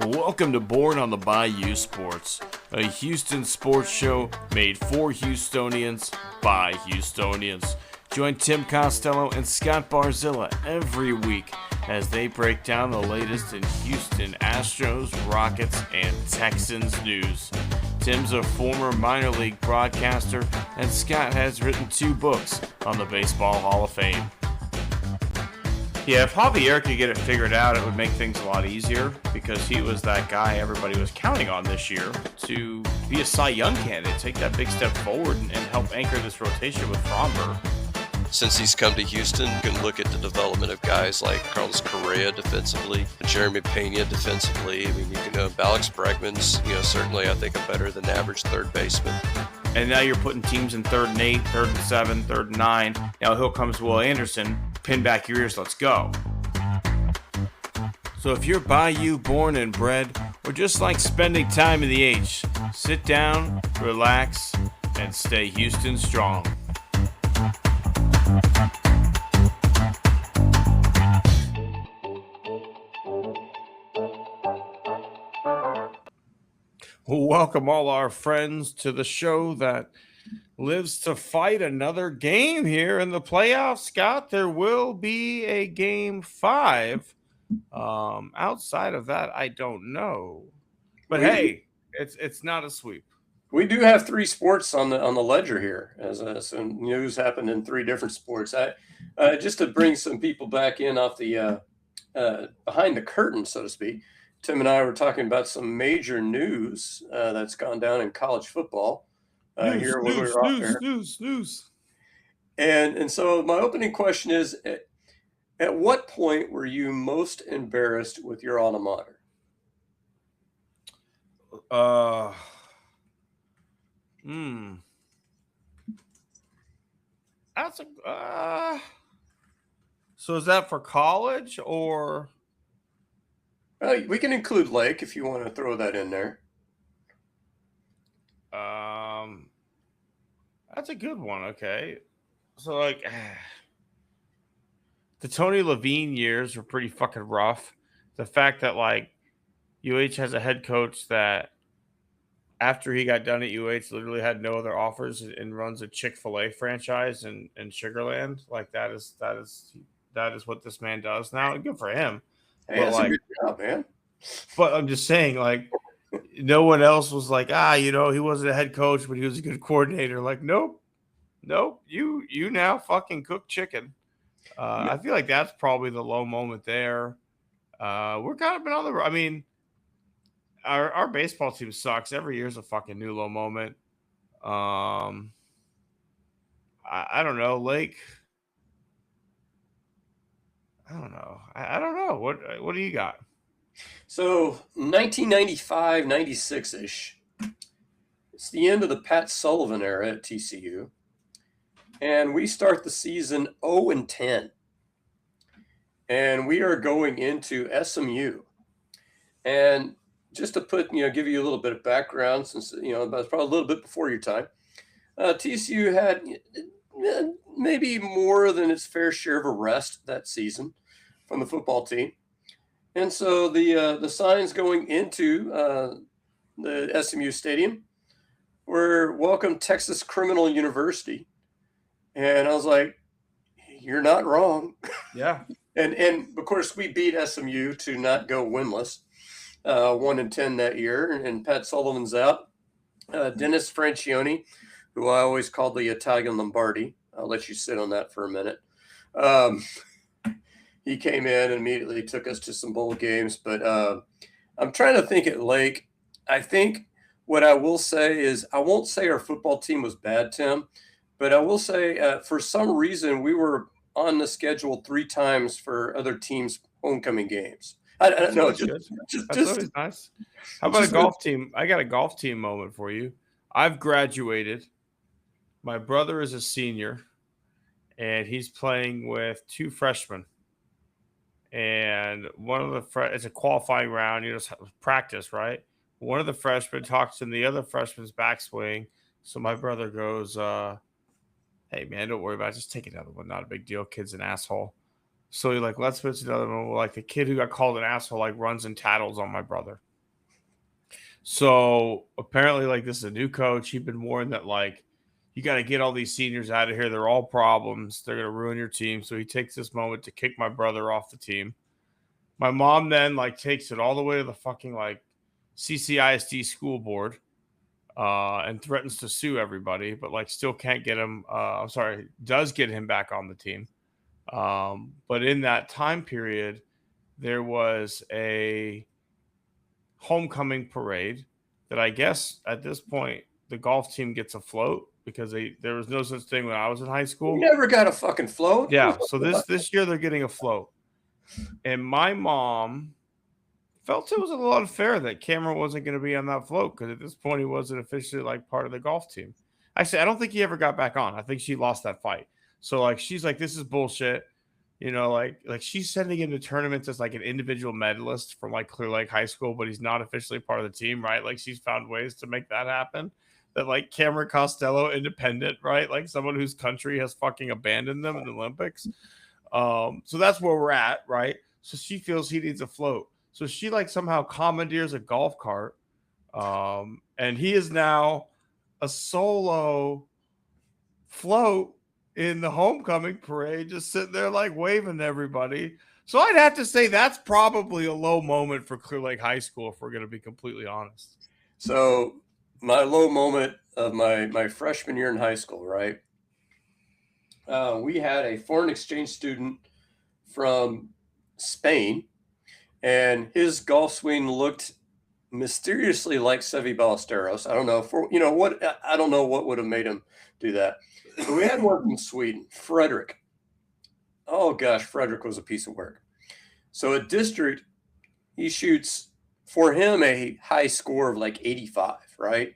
Welcome to Born on the Bayou Sports, a Houston sports show made for Houstonians by Houstonians. Join Tim Costello and Scott Barzilla every week as they break down the latest in Houston Astros, Rockets, and Texans news. Tim's a former minor league broadcaster, and Scott has written 2 books on the Baseball Hall of Fame. Yeah, if Javier could get it figured out, it would make things a lot easier because he was that guy everybody was counting on this year to be a Cy Young candidate, take that big step forward and help anchor this rotation with Fromber. Since he's come to Houston, you can look at the development of guys like Carlos Correa defensively, Jeremy Pena defensively. I mean, you can know Alex Bregman's, certainly I think a better than average third baseman. And now you're putting teams in 3rd and 8, 3rd and 7, 3rd and 9. Now here comes Will Anderson. Pin back your ears, let's go. So if you're Bayou born and bred, or just like spending time in the H, sit down, relax, and stay Houston strong. Welcome all our friends to the show that lives to fight another game here in the playoffs. Scott, there will be a game 5. Outside of that, I don't know. But hey, it's not a sweep. We do have 3 sports on the ledger here, as some news happened in 3 different sports. Just to bring some people back in off the behind the curtain, so to speak. Tim and I were talking about some major news that's gone down in college football. News. And so my opening question is, at what point were you most embarrassed with your alma mater? That's a so is that for college or? We can include Lake if you want to throw that in there. That's a good one. Okay. So like the Tony Levine years were pretty fucking rough. The fact that like UH has a head coach that after he got done at UH literally had no other offers and runs a Chick-fil-A franchise in Sugarland. Like that is what this man does now. Good for him. Hey, that's a good job, man. But I'm just saying, like, no one else was like, he wasn't a head coach, but he was a good coordinator. Like, nope, you now fucking cook chicken. I feel like that's probably the low moment there. We're kind of been on the. I mean, our baseball team sucks. Every year's a fucking new low moment. I don't know, Lake. I don't know. I don't know. What do you got? So 1995, 96-ish. It's the end of the Pat Sullivan era at TCU. And we start the season 0-10. And we are going into SMU. And just to give you a little bit of background, since, that's probably a little bit before your time, TCU had maybe more than its fair share of arrest that season from the football team. And so the signs going into the SMU stadium were "Welcome Texas Criminal University." And I was like, you're not wrong. Yeah. and of course we beat SMU to not go winless, 1-10 that year. And Pat Sullivan's out. Dennis Franchione, who I always called the Italian Lombardi. I'll let you sit on that for a minute. He came in and immediately took us to some bowl games. But I'm trying to think at Lake. I think what I will say is I won't say our football team was bad, Tim, but I will say for some reason we were on the schedule 3 times for other teams' homecoming games. I don't know. Just nice. How about a golf team? I got a golf team moment for you. I've graduated. My brother is a senior, and he's playing with 2 freshmen. And one of the it's a qualifying round, practice, right? One of the freshmen talks in the other freshman's backswing. So my brother goes, hey, man, don't worry about it. Just take another one. Not a big deal. Kid's an asshole. So he let's pitch another one. Like the kid who got called an asshole, runs and tattles on my brother. So apparently, like, this is a new coach. He'd been warned that, like, you got to get all these seniors out of here. They're all problems. They're going to ruin your team. So he takes this moment to kick my brother off the team. My mom then, like, takes it all the way to the fucking, like, CCISD school board and threatens to sue everybody, but, like, still can't get him. Does get him back on the team. But in that time period, there was a homecoming parade that I guess at this point the golf team gets a float because there was no such thing when I was in high school. You never got a fucking float. Yeah, so this year they're getting a float. And my mom felt it was a little unfair that Cameron wasn't going to be on that float because at this point he wasn't officially like part of the golf team. Actually, I don't think he ever got back on. I think she lost that fight. So like she's like, this is bullshit. You know, like she's sending him to tournaments as like an individual medalist from like Clear Lake High School, but he's not officially part of the team, right? Like she's found ways to make that happen. That like Cameron Costello, independent, right? Like someone whose country has fucking abandoned them in the Olympics. So that's where we're at, right? So she feels he needs a float. So she like somehow commandeers a golf cart. And he is now a solo float in the homecoming parade, just sitting there like waving to everybody. So I'd have to say that's probably a low moment for Clear Lake High School, if we're going to be completely honest. So my low moment of my freshman year in high school, right? We had a foreign exchange student from Spain, and his golf swing looked mysteriously like Seve Ballesteros. I don't know I don't know what would have made him do that. But we had one from Sweden, Frederick. Oh gosh, Frederick was a piece of work. So at district, he shoots for him a high score of like 85, right?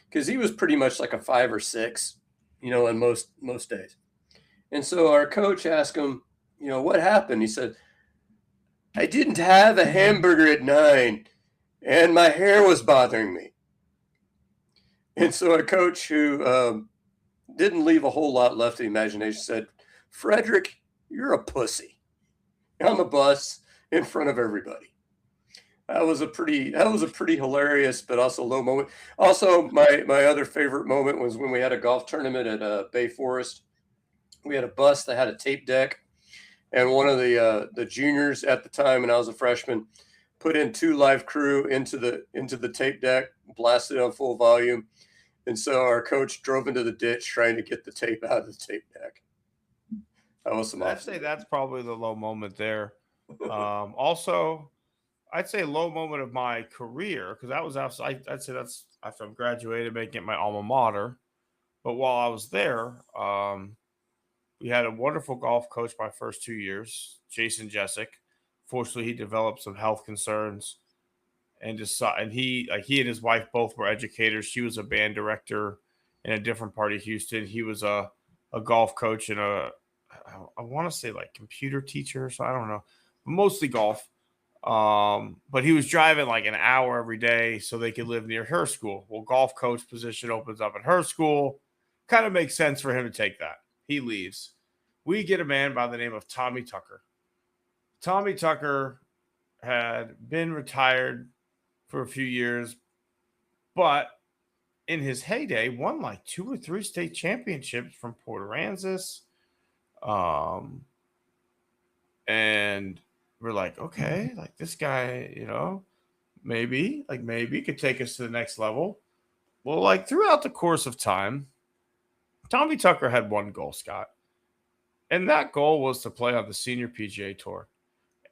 Because he was pretty much like a 5 or 6, in most days. And so our coach asked him, what happened? He said, I didn't have a hamburger at 9 and my hair was bothering me. And so a coach who didn't leave a whole lot left to the imagination said, Frederick, you're a pussy on the bus in front of everybody. That was a pretty hilarious, but also low moment. Also, my other favorite moment was when we had a golf tournament at Bay Forest. We had a bus that had a tape deck, and one of the juniors at the time, when I was a freshman, put in 2 live crew into the tape deck, blasted it on full volume, and so our coach drove into the ditch trying to get the tape out of the tape deck. That was some. I'd say that's probably the low moment there. Also, I'd say low moment of my career because that was after I'd say that's after I'm graduated, making it my alma mater. But while I was there, we had a wonderful golf coach my first 2 years, Jason Jessic. Fortunately, he developed some health concerns, and he and his wife both were educators. She was a band director in a different part of Houston. He was a golf coach and I want to say like computer teacher, so I don't know, mostly golf. But he was driving like an hour every day so they could live near her school. Well, golf coach position opens up at her school. Kind of makes sense for him to take that. He leaves. We get a man by the name of Tommy Tucker. Tommy Tucker had been retired for a few years, but in his heyday won like 2 or 3 state championships from Port Aransas. And we're like, okay, like this guy, maybe could take us to the next level. Well, like throughout the course of time, Tommy Tucker had one goal, Scott. And that goal was to play on the senior PGA tour.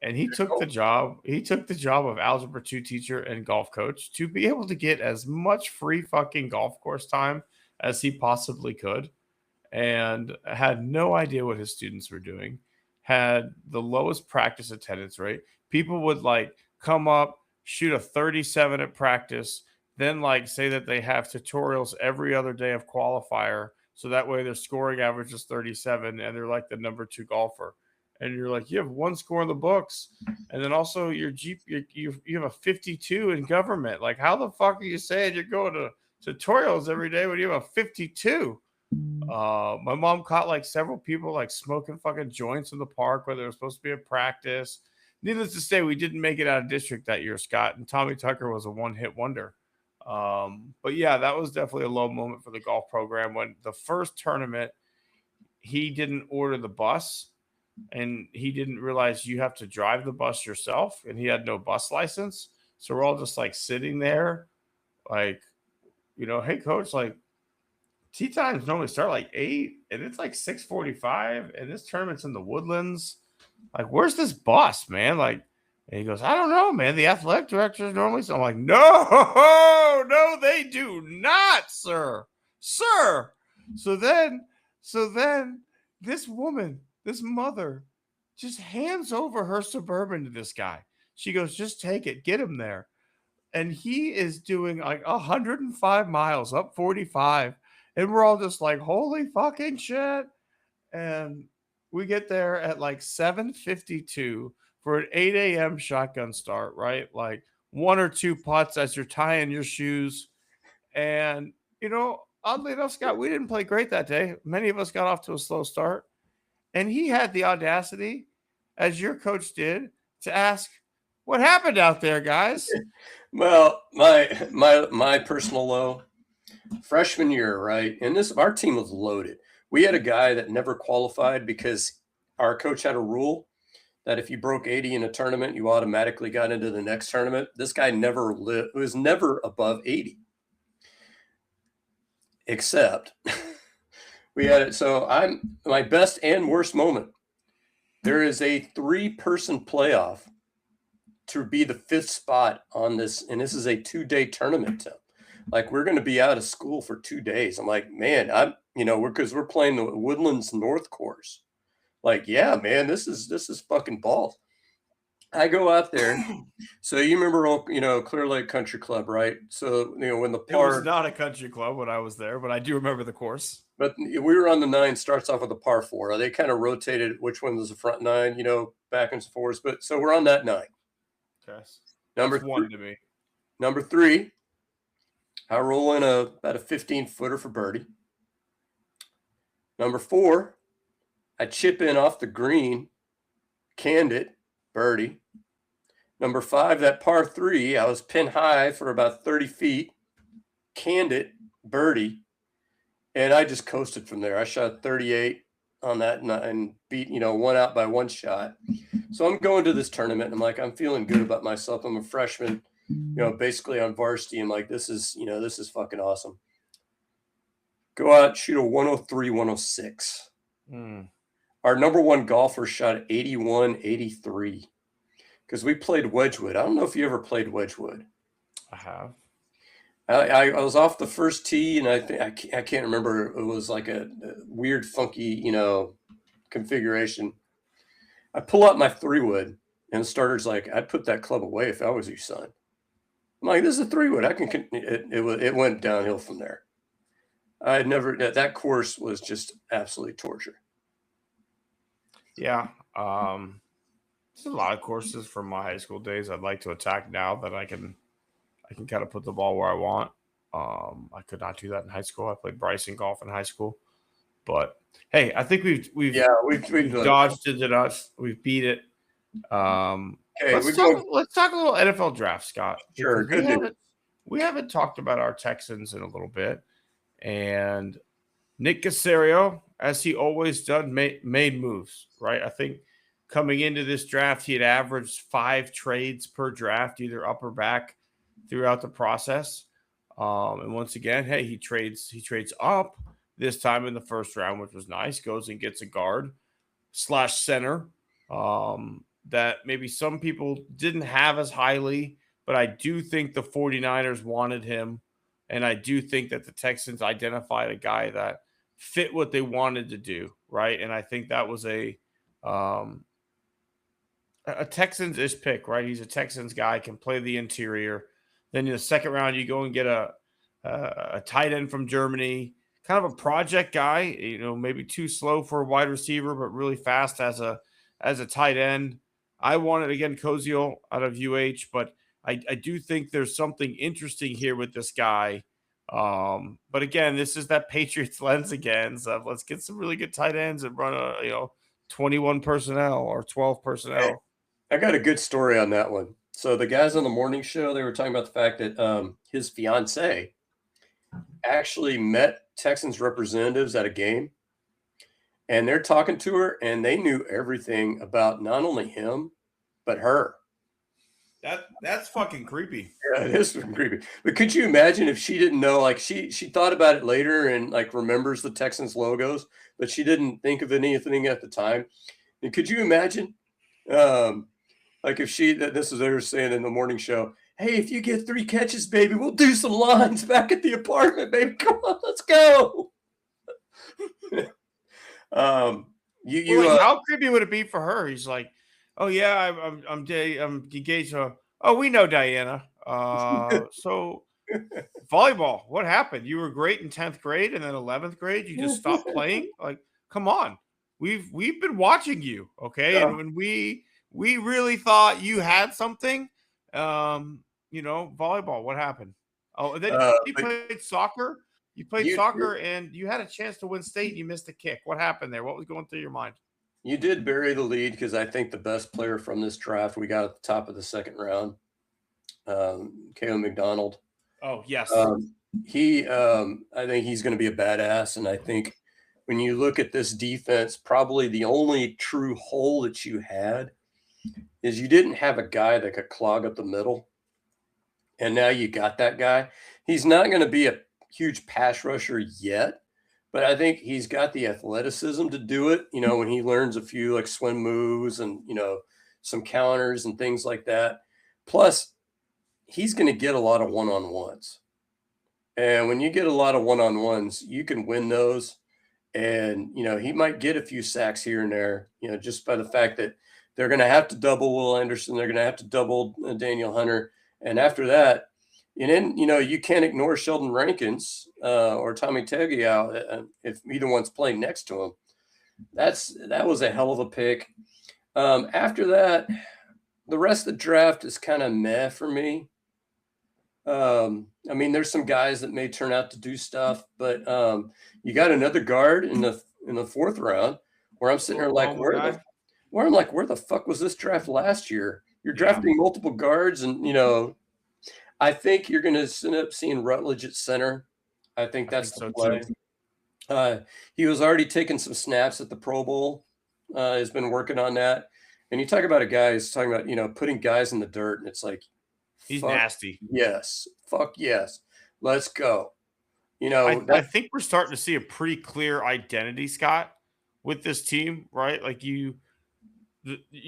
And he took the job of algebra 2 teacher and golf coach to be able to get as much free fucking golf course time as he possibly could. And had no idea what his students were doing, had the lowest practice attendance rate. People would like come up, shoot a 37 at practice, then like say that they have tutorials every other day of qualifier. So that way their scoring average is 37 and they're like the number 2 golfer. And you're like, you have 1 score in the books. And then also you have a 52 in government. Like how the fuck are you saying you're going to tutorials every day when you have a 52? My mom caught like several people like smoking fucking joints in the park where they were supposed to be at practice. Needless to say, we didn't make it out of district that year, Scott. And Tommy Tucker was a one-hit wonder. But yeah, that was definitely a low moment for the golf program when the first tournament he didn't order the bus and he didn't realize you have to drive the bus yourself and he had no bus license. So we're all just like sitting there, like, hey coach, like tee times normally start like 8 and it's like 6:45 and this tournament's in the Woodlands. Like, where's this bus, man? Like, and he goes, I don't know, man. The athletic directors normally. So I'm like, no, they do not, sir. Sir. So then this woman, this mother, just hands over her Suburban to this guy. She goes, just take it, get him there. And he is doing like 105 miles up 45. And we're all just like, holy fucking shit. And we get there at like 7:52 for an 8 a.m. shotgun start, right? Like 1 or 2 putts as you're tying your shoes. And, oddly enough, Scott, we didn't play great that day. Many of us got off to a slow start. And he had the audacity, as your coach did, to ask, what happened out there, guys? Well, my personal low, freshman year, right? And our team was loaded. We had a guy that never qualified because our coach had a rule that if you broke 80 in a tournament, you automatically got into the next tournament. This guy was never above 80. Except we had it. So my best and worst moment. There is a 3-person playoff to be the 5th spot on this. And this is a 2-day tournament. Like, we're going to be out of school for 2 days. I'm like, man, because we're playing the Woodlands North course. Like, yeah, man, this is fucking balls. I go out there. So you remember, Clear Lake Country Club, right? So, when the par. It was not a country club when I was there, but I do remember the course. But we were on the 9, starts off with a par 4. They kind of rotated which one was the front 9, back and forth. But so we're on that 9. Okay. Number That's 1 to me. Number 3, I roll in about a 15-footer for birdie. Number 4, I chip in off the green, canned it, birdie. Number 5, that par 3, I was pin high for about 30 feet, canned it, birdie, and I just coasted from there. I shot 38 on that and beat, one out by 1 shot. So I'm going to this tournament, and I'm like, I'm feeling good about myself. I'm a freshman, basically on varsity, and like, this is fucking awesome. Go out, shoot a 103, 106. Our number 1 golfer shot 81, 83 because we played Wedgwood. I don't know if you ever played Wedgwood. I have. I was off the first tee, and I can't remember. It was like a weird, funky, configuration. I pull out my 3-wood, and the starter's like, I'd put that club away if I was your son. I'm like, this is a 3-wood. It went downhill from there. I had never. That course was just absolutely torture. Yeah. There's a lot of courses from my high school days I'd like to attack now that I can kind of put the ball where I want. I could not do that in high school. I played Bryson golf in high school, but hey, I think we've dodged it enough. We've beat it. Let's talk a little NFL draft, Scott. Sure. We haven't talked about our Texans in a little bit, and Nick Caserio, as he always done, made moves, right? I think coming into this draft, he had averaged 5 trades per draft, either up or back throughout the process. And once again, hey, he trades up this time in the first round, which was nice. Goes and gets a guard / center that maybe some people didn't have as highly, but I do think the 49ers wanted him. And I do think that the Texans identified a guy that fit what they wanted to do, right? And I think that was a Texans-ish pick, right? He's a Texans guy, can play the interior. Then in the second round, you go and get a tight end from Germany, kind of a project guy, maybe too slow for a wide receiver, but really fast as a tight end. I wanted, again, Koziel out of UH, but I do think there's something interesting here with this guy. But again, this is that Patriots lens again. So let's get some really good tight ends and run 21 personnel or 12 personnel. I got a good story on that one. So the guys on the morning show, they were talking about the fact that his fiance actually met Texans representatives at a game, and they're talking to her, and they knew everything about not only him but her. That's fucking creepy. Yeah, it is creepy. But could you imagine if she didn't know? Like she thought about it later and like remembers the Texans logos, but she didn't think of anything at the time. And could you imagine, like if this is her saying in the morning show, "Hey, if you get 3 catches, baby, we'll do some lines back at the apartment, baby. Come on, let's go." How creepy would it be for her? He's like, "Oh yeah, I'm engaged. Oh, we know Diana. So volleyball. What happened? You were great in 10th grade, and then 11th grade, you just stopped playing. Like, come on, we've been watching you, okay? Yeah. And when we really thought you had something, volleyball. What happened? Oh, and then you played soccer. You played soccer, and you had a chance to win state, and you missed a kick. What happened there? What was going through your mind? You did bury the lead because I think the best player from this draft we got at the top of the second round, Caleb McDonald. Oh, yes. I think he's going to be a badass. And I think when you look at this defense, probably the only true hole that you had is you didn't have a guy that could clog up the middle. And now you got that guy. He's not going to be a huge pass rusher yet, but I think he's got the athleticism to do it. When he learns a few like swim moves and, some counters and things like that. Plus, he's going to get a lot of one-on-ones. And when you get a lot of one-on-ones, you can win those. And, he might get a few sacks here and there, just by the fact that they're going to have to double Will Anderson. They're going to have to double Daniel Hunter. And after that, and then, you can't ignore Sheldon Rankins or Tommy Tagovailoa if either one's playing next to him. That was a hell of a pick. After that, the rest of the draft is kind of meh for me. There's some guys that may turn out to do stuff, but you got another guard in the fourth round where I'm sitting here like, where the fuck was this draft last year? You're drafting multiple guards, and I think you're going to end up seeing Rutledge at center. I think that's the play. He was already taking some snaps at the Pro Bowl. Has been working on that. And you talk about a guy who's talking about, putting guys in the dirt, and it's like, he's nasty. Yes. Fuck yes. Let's go. I think we're starting to see a pretty clear identity, Scott, with this team, right? Like you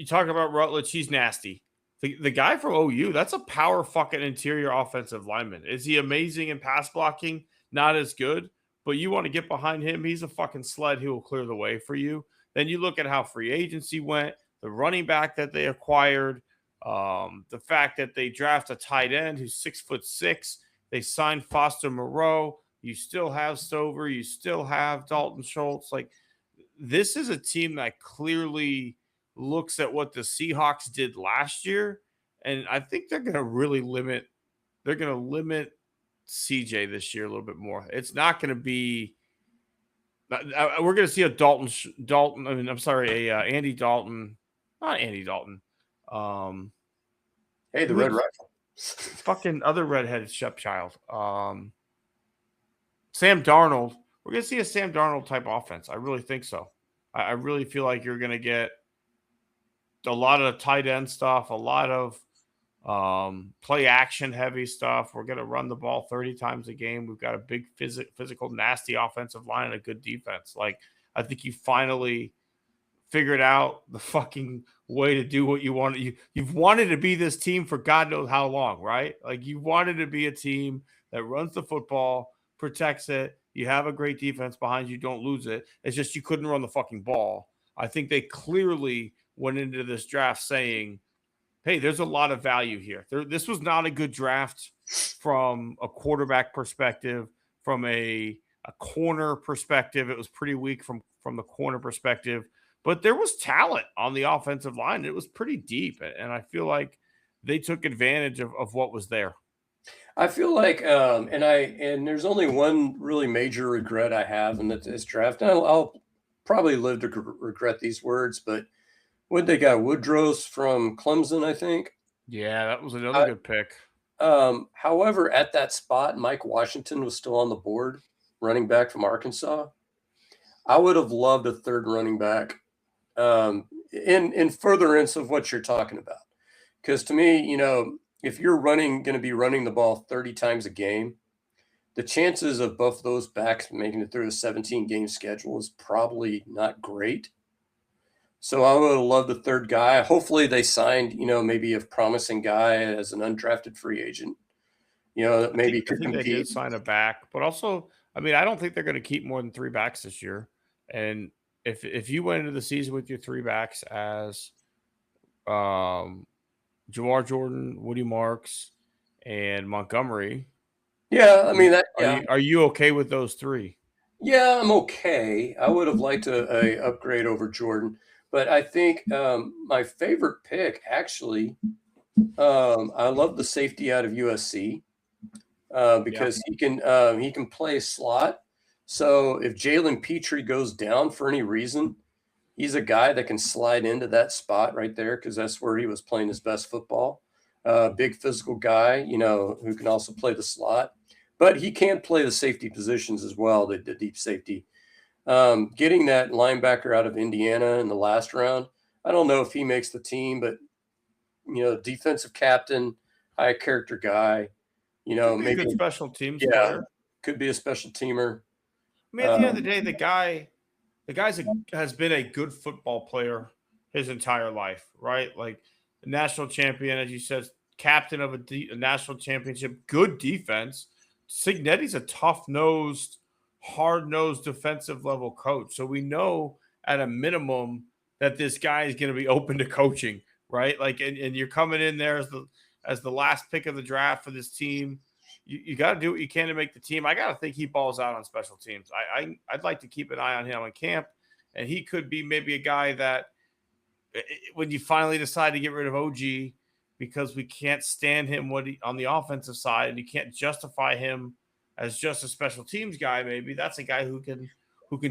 talk about Rutledge, he's nasty. The guy from OU, that's a power fucking interior offensive lineman. Is he amazing in pass blocking? Not as good, but you want to get behind him. He's a fucking sled who will clear the way for you. Then you look at how free agency went, the running back that they acquired, the fact that they draft a tight end who's 6'6". They signed Foster Moreau. You still have Stover. You still have Dalton Schultz. Like, this is a team that clearly looks at what the Seahawks did last year, and I think they're going to really limit. They're going to limit CJ this year a little bit more. It's not going to be. We're going to see a Andy Dalton, not Andy Dalton. Hey, the Red Rifle. Fucking other redheaded stepchild. Sam Darnold. We're going to see a Sam Darnold type offense. I really think so. I really feel like you're going to get a lot of tight end stuff, a lot of play action heavy stuff. We're going to run the ball 30 times a game. We've got a big physical, nasty offensive line and a good defense. Like, I think you finally figured out the fucking way to do what you want. You've wanted to be this team for God knows how long, right? Like, you wanted to be a team that runs the football, protects it. You have a great defense behind you. Don't lose it. It's just you couldn't run the fucking ball. I think they clearly went into this draft saying, hey, there's a lot of value here. This was not a good draft from a quarterback perspective, from a corner perspective. It was pretty weak from the corner perspective, but there was talent on the offensive line. It was pretty deep, and I feel like they took advantage of what was there. I feel like, and there's only one really major regret I have in this draft. And I'll probably live to regret these words, but what they got? Woodrow's from Clemson, I think. Yeah, that was another good pick. However, at that spot, Mike Washington was still on the board, running back from Arkansas. I would have loved a third running back in furtherance of what you're talking about. Because to me, if you're going to be running the ball 30 times a game, the chances of both those backs making it through a 17 game schedule is probably not great. So I would have loved a third guy. Hopefully they signed, maybe a promising guy as an undrafted free agent, that maybe I could think they did compete. sign a back, but also, I mean, I don't think they're going to keep more than three backs this year. And if you went into the season with your three backs as um, Jamar Jordan, Woody Marks, and Montgomery, Yeah, I mean that. Yeah, are you okay with those three? yeah, I'm okay. I would have liked a upgrade over Jordan, but I think my favorite pick actually. I love the safety out of USC. Yeah. Because he can play slot. So if Jalen Petrie goes down for any reason, he's a guy that can slide into that spot right there because that's where he was playing his best football. Big physical guy, who can also play the slot, but he can play the safety positions as well, the deep safety. Getting that linebacker out of Indiana in the last round, I don't know if he makes the team, but defensive captain, high character guy. Could be a Maybe good special teams yeah, player. could be a special teamer. I mean, at the end of the day, has been a good football player his entire life, right? Like a national champion, as you said, captain of a national championship, good defense. Signetti's a tough nosed, hard nosed defensive level coach. So we know at a minimum that this guy is going to be open to coaching, right? Like, and you're coming in there as the last pick of the draft for this team. You got to do what you can to make the team. I got to think he balls out on special teams. I'd like to keep an eye on him in camp, and he could be maybe a guy that when you finally decide to get rid of OG because we can't stand him on the offensive side, and you can't justify him as just a special teams guy. Maybe that's a guy who can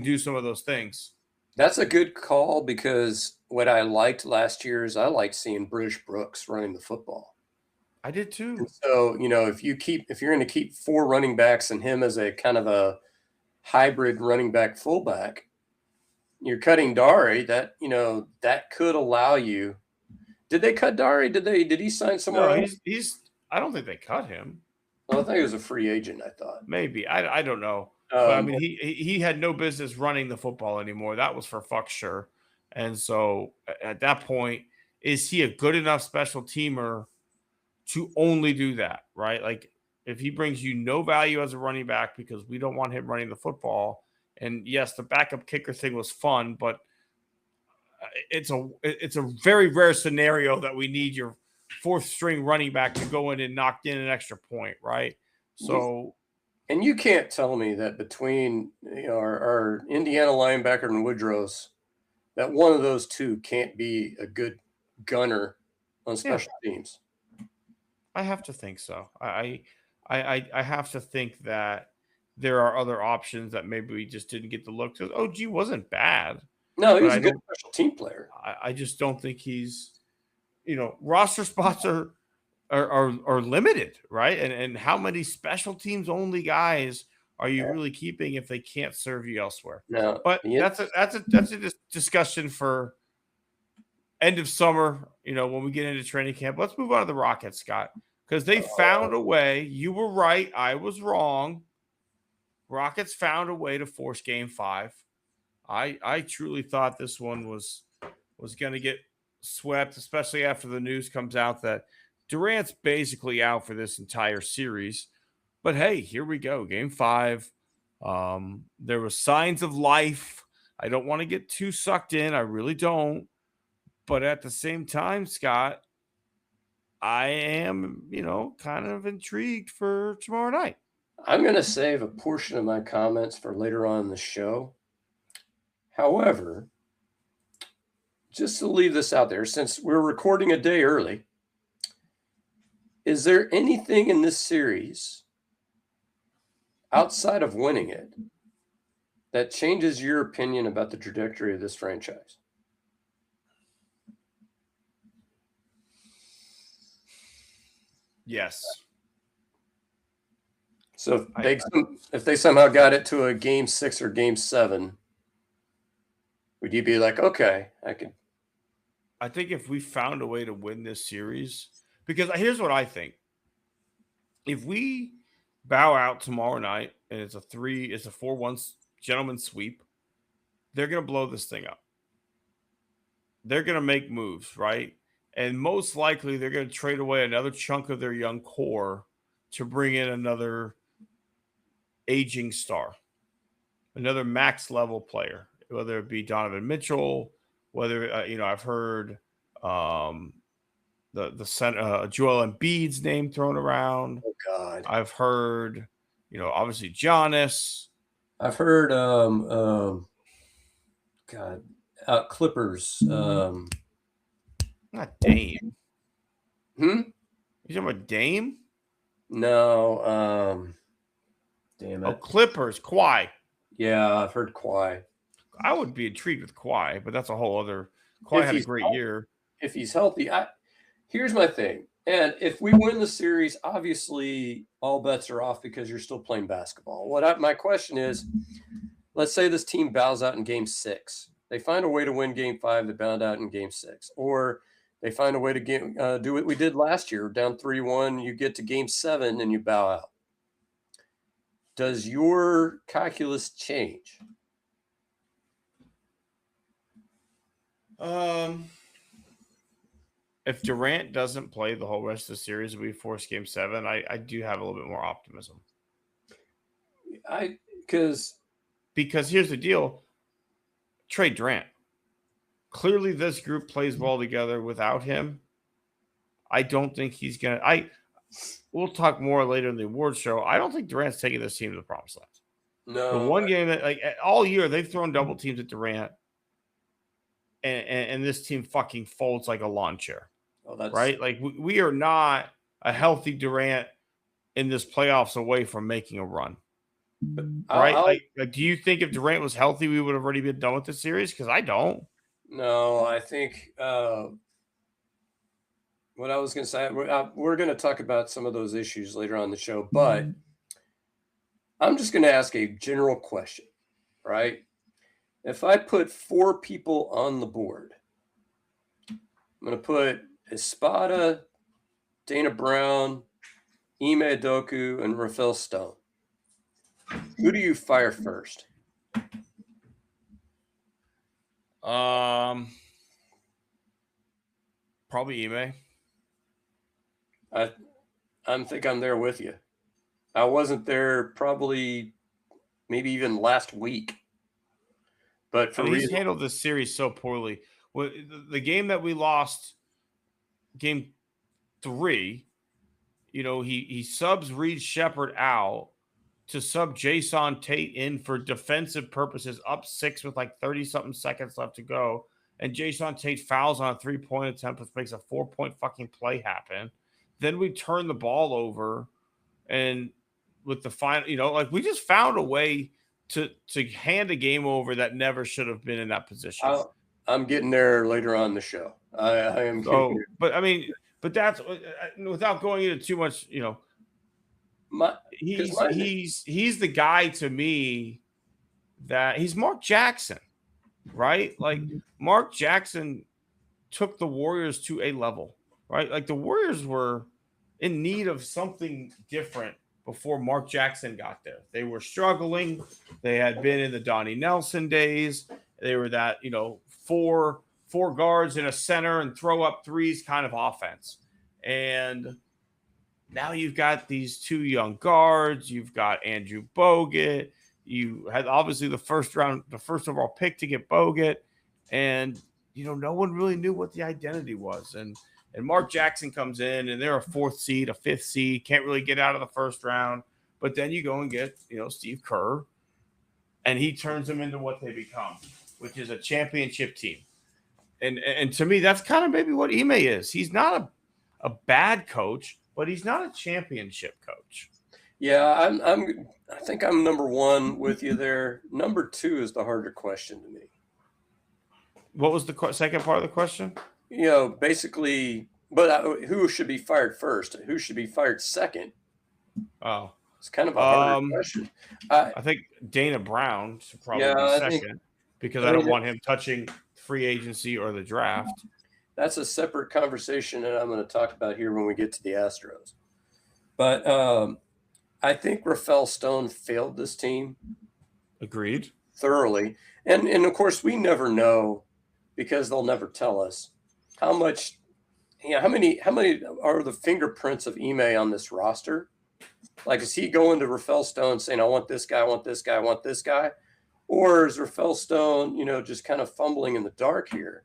do some of those things. That's a good call because what I liked last year is I liked seeing British Brooks running the football. I did too. And so, if you're going to keep four running backs and him as a kind of a hybrid running back fullback, you're cutting Dari. That could allow you. Did they cut Dari? Did he sign somewhere No, else? he's. I don't think they cut him. Well, I think he was a free agent. I thought. Maybe I don't know, but I Um, mean he had no business running the football anymore. That was for fuck sure. And so at that point, is he a good enough special teamer to only do that? Right? Like if he brings you no value as a running back because we don't want him running the football. And yes, the backup kicker thing was fun, but it's a very rare scenario that we need your fourth string running back to go in and knock in an extra point, right? So and you can't tell me that between our Indiana linebacker and Woodrow's, that one of those two can't be a good gunner on yeah, special teams. I have to think so. I have to think that there are other options that maybe we just didn't get the look. Because OG wasn't bad, No, he but was a good special team player. I just don't think he's roster spots are limited, right? And how many special teams only guys are you really keeping if they can't serve you elsewhere? No, But that's a discussion for end of summer. When we get into training camp, let's move on to the Rockets, Scott, because they found a way. You were right, I was wrong. Rockets found a way to force Game 5. I truly thought this one was going to get swept, especially after the news comes out that Durant's basically out for this entire series. But hey, here we go. Game 5. There were signs of life. I don't want to get too sucked in. I really don't. But at the same time, Scott, I am, kind of intrigued for tomorrow night. I'm going to save a portion of my comments for later on in the show. However, just to leave this out there, since we're recording a day early, is there anything in this series outside of winning it that changes your opinion about the trajectory of this franchise? Yes. So if they somehow got it to a game 6 or game 7, would you be like, okay, I can? I think if we found a way to win this series, because here's what I think: if we bow out tomorrow night and it's a 4-1 gentleman sweep, they're gonna blow this thing up. They're gonna make moves, right? And most likely they're gonna trade away another chunk of their young core to bring in another aging star, another max level player, whether it be Donovan Mitchell, whether I've heard the center, Joel Embiid's name thrown around. Oh God, I've heard, obviously Giannis. I've heard God, Clippers. Not Dame. Hmm. You talking about Dame? No. Damn it. Oh, Clippers. Kawhi. Yeah, I've heard Kawhi. I would be intrigued with Kawhi, but that's a whole other. Kawhi had a great year. If he's healthy, here's my thing. And if we win the series, obviously all bets are off because you're still playing basketball. My question is, let's say this team bows out in game 6. They find a way to win game 5. They bow out in game 6, or they find a way to do what we did last year, down 3-1. You get to game 7 and you bow out. Does your calculus change? If Durant doesn't play the whole rest of the series, we force game 7. I do have a little bit more optimism. Because here's the deal: trade Durant. Clearly, this group plays well together without him. I don't think he's gonna. We'll talk more later in the awards show. I don't think Durant's taking this team to the promised land. No. The one game that all year they've thrown double teams at Durant, and this team fucking folds like a lawn chair. Right? Like we are not a healthy Durant in this playoffs away from making a run. Right? Do you think if Durant was healthy, we would have already been done with the series? Because I don't. No, I think what I was going to say, we're going to talk about some of those issues later on in the show, but I'm just going to ask a general question, right? If I put 4 people on the board, I'm going to put Espada, Dana Brown, Ime Doku, and Rafael Stone. Who do you fire first? Probably Ime. I think I'm there with you. I wasn't there probably maybe even last week. But he's handled this series so poorly. Well, the game that we lost, game 3, he subs Reed Shepherd out to sub Jason Tate in for defensive purposes, up 6 with like 30-something seconds left to go. And Jason Tate fouls on a 3-point attempt, which makes a 4-point fucking play happen. Then we turn the ball over, and with the final, we just found a way to hand a game over that never should have been in that position. I'm getting there later on in the show. I am. Oh, but that's without going into too much. He's the guy to me that he's Mark Jackson, right? Like Mark Jackson took the Warriors to a level, right? Like the Warriors were in need of something different before Mark Jackson got there. They were struggling. They had been in the Donnie Nelson days. They were that, four guards in a center and throw up threes kind of offense. And now you've got these 2 young guards. You've got Andrew Bogut. You had obviously the first overall pick to get Bogut. And, no one really knew what the identity was. And Mark Jackson comes in, and they're a 4th seed, a 5th seed, can't really get out of the first round. But then you go and get, Steve Kerr, and he turns them into what they become, which is a championship team. And to me, that's kind of maybe what Ime is. He's not a bad coach, but he's not a championship coach. Yeah, I think I'm number 1 with you there. Number 2 is the harder question to me. What was the second part of the question? Basically, But who should be fired first? Who should be fired second? Oh, It's kind of a harder question. I think Dana Brown should probably be second because I don't want him touching free agency or the draft. That's a separate conversation that I'm going to talk about here when we get to the Astros. But I think Rafael Stone failed this team. Agreed. Thoroughly. And of course, we never know because they'll never tell us how much, how many are the fingerprints of Ime on this roster? Like, is he going to Rafael Stone saying, I want this guy, I want this guy, I want this guy? Or is Rafael Stone, just kind of fumbling in the dark here?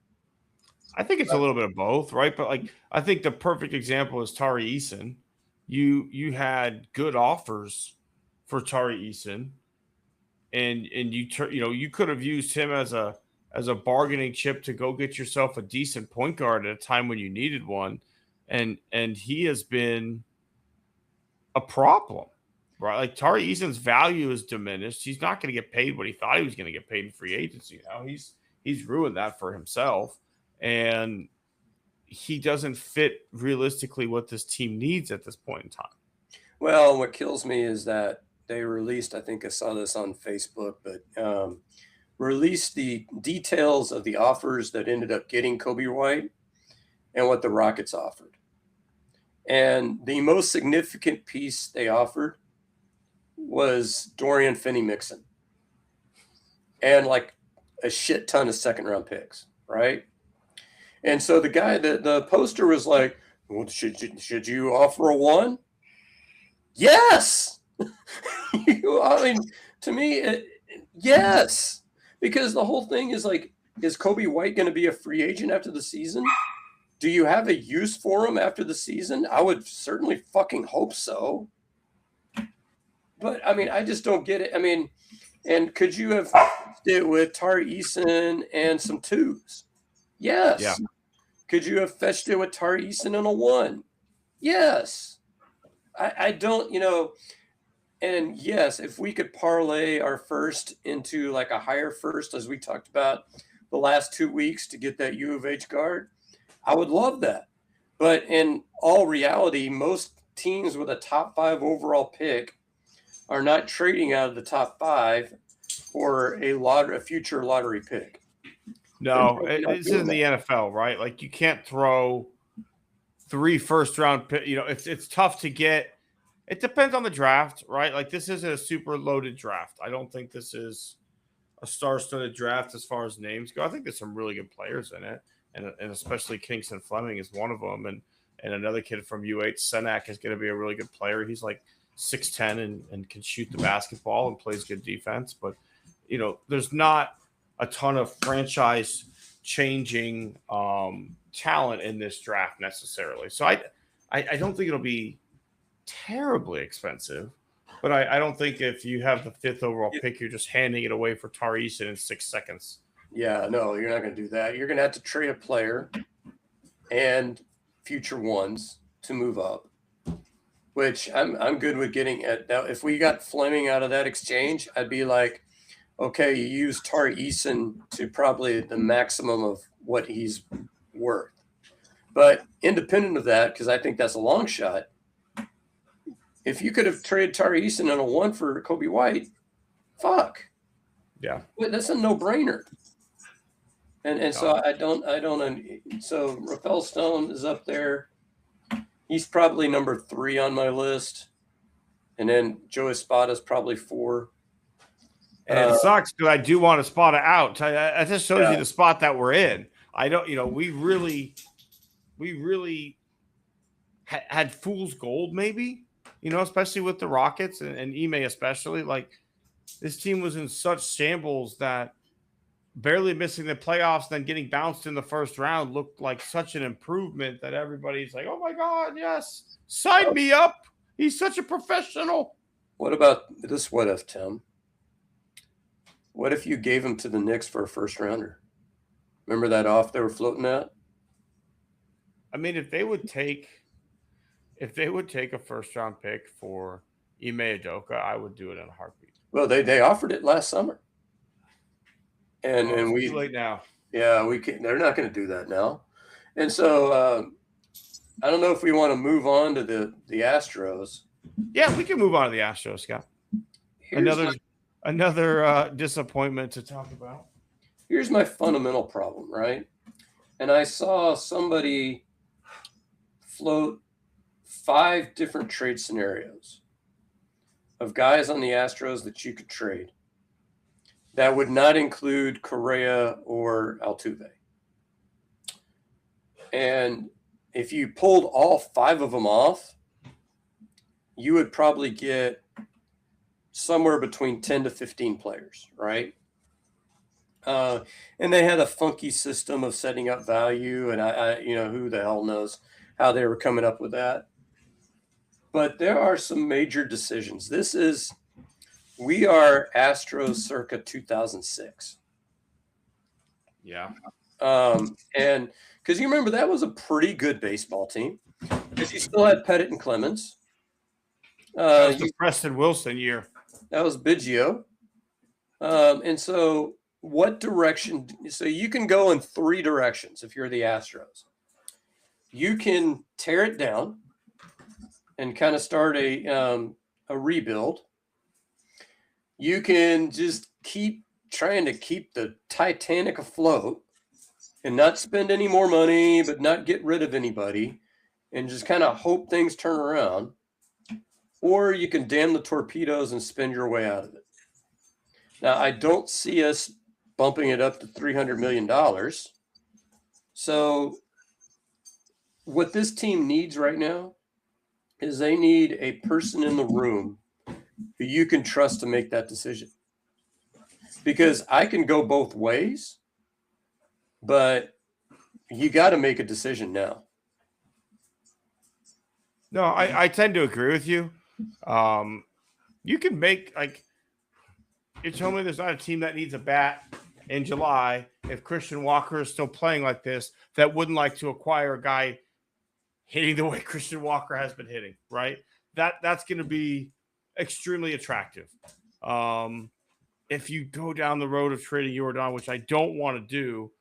I think it's a little bit of both, right? But like, I think the perfect example is Tari Eason. You had good offers for Tari Eason, and you could have used him as a bargaining chip to go get yourself a decent point guard at a time when you needed one, and he has been a problem, right? Like Tari Eason's value is diminished. He's not going to get paid what he thought he was going to get paid in free agency. Now he's ruined that for himself, and he doesn't fit realistically what this team needs at this point in time. Well, what kills me is that they released, I think I saw this on Facebook, but released the details of the offers that ended up getting Kobe White and what the Rockets offered. And the most significant piece they offered was Dorian Finney-Mixon and like a shit ton of second-round picks, right? And so the guy, the poster was like, well, should you offer a one? Yes. I mean, to me, yes. Because the whole thing is like, is Kobe White going to be a free agent after the season? Do you have a use for him after the season? I would certainly fucking hope so. But, I mean, I just don't get it. I mean, and could you have fixed it with Tari Eason and some twos? Yes. Yeah. Could you have fetched it with Tari Eason and a one? Yes. I don't, and yes, if we could parlay our first into like a higher first, as we talked about the last 2 weeks to get that U of H guard, I would love that. But in all reality, most teams with a top 5 overall pick are not trading out of the top 5 for a future lottery pick. No, it's in the NFL, right? Like you can't throw 3 first-round pick. It's tough to get. It depends on the draft, right? Like this isn't a super loaded draft. I don't think this is a star-studded draft as far as names go. I think there's some really good players in it. And especially Kingston Fleming is one of them. And another kid from UH, Senak, is going to be a really good player. He's like 6'10" and can shoot the basketball and plays good defense. But, there's not a ton of franchise-changing talent in this draft necessarily. So I don't think it'll be terribly expensive. But I don't think if you have the 5th overall pick, you're just handing it away for Tari Eason in 6 seconds. Yeah, no, you're not going to do that. You're going to have to trade a player and future ones to move up, which I'm good with getting at. Now, if we got Fleming out of that exchange, I'd be like, okay, you use Tari Eason to probably the maximum of what he's worth. But independent of that, because I think that's a long shot, if you could have traded Tari Eason in a one for Kobe White, fuck. Yeah. That's a no-brainer. And so I don't. So Rafael Stone is up there. He's probably number 3 on my list, and then Joe Espada is probably 4. And it sucks because I do want Espada out. That just shows you the spot that we're in. I don't. We really had fool's gold, maybe. Especially with the Rockets and Ime especially. Like this team was in such shambles that barely missing the playoffs, then getting bounced in the first round looked like such an improvement that everybody's like, oh my God, yes, sign me up. He's such a professional. What about this? What if, Tim? What if you gave him to the Knicks for a first rounder? Remember that off they were floating at? I mean, if they would take a first round pick for Ime Udoka, I would do it in a heartbeat. Well, they offered it last summer. And we too late now. Yeah, we can. They're not going to do that now. And so I don't know if we want to move on to the Astros. Yeah, we can move on to the Astros, Scott. Another disappointment to talk about. Here's my fundamental problem, right? And I saw somebody float 5 different trade scenarios of guys on the Astros that you could trade. That would not include Correa or Altuve. And if you pulled all 5 of them off, you would probably get somewhere between 10 to 15 players, right? And they had a funky system of setting up value, and I who the hell knows how they were coming up with that. But there are some major decisions. We are Astros circa 2006. Yeah. And because you remember that was a pretty good baseball team, because you still had Pettit and Clemens. That was the Preston Wilson year. That was Biggio. And so what direction? So you can go in 3 directions if you're the Astros. You can tear it down and kind of start a rebuild. You can just keep trying to keep the Titanic afloat and not spend any more money, but not get rid of anybody, and just kind of hope things turn around. Or you can damn the torpedoes and spend your way out of it. Now, I don't see us bumping it up to $300 million. So what this team needs right now is they need a person in the room who you can trust to make that decision. Because I can go both ways, but you got to make a decision now. No, I tend to agree with you. You can make, like, you told me there's not a team that needs a bat in July if Christian Walker is still playing like this that wouldn't like to acquire a guy hitting the way Christian Walker has been hitting, right? That's going to be extremely attractive. If you go down the road of trading Jordan, which I don't want to do,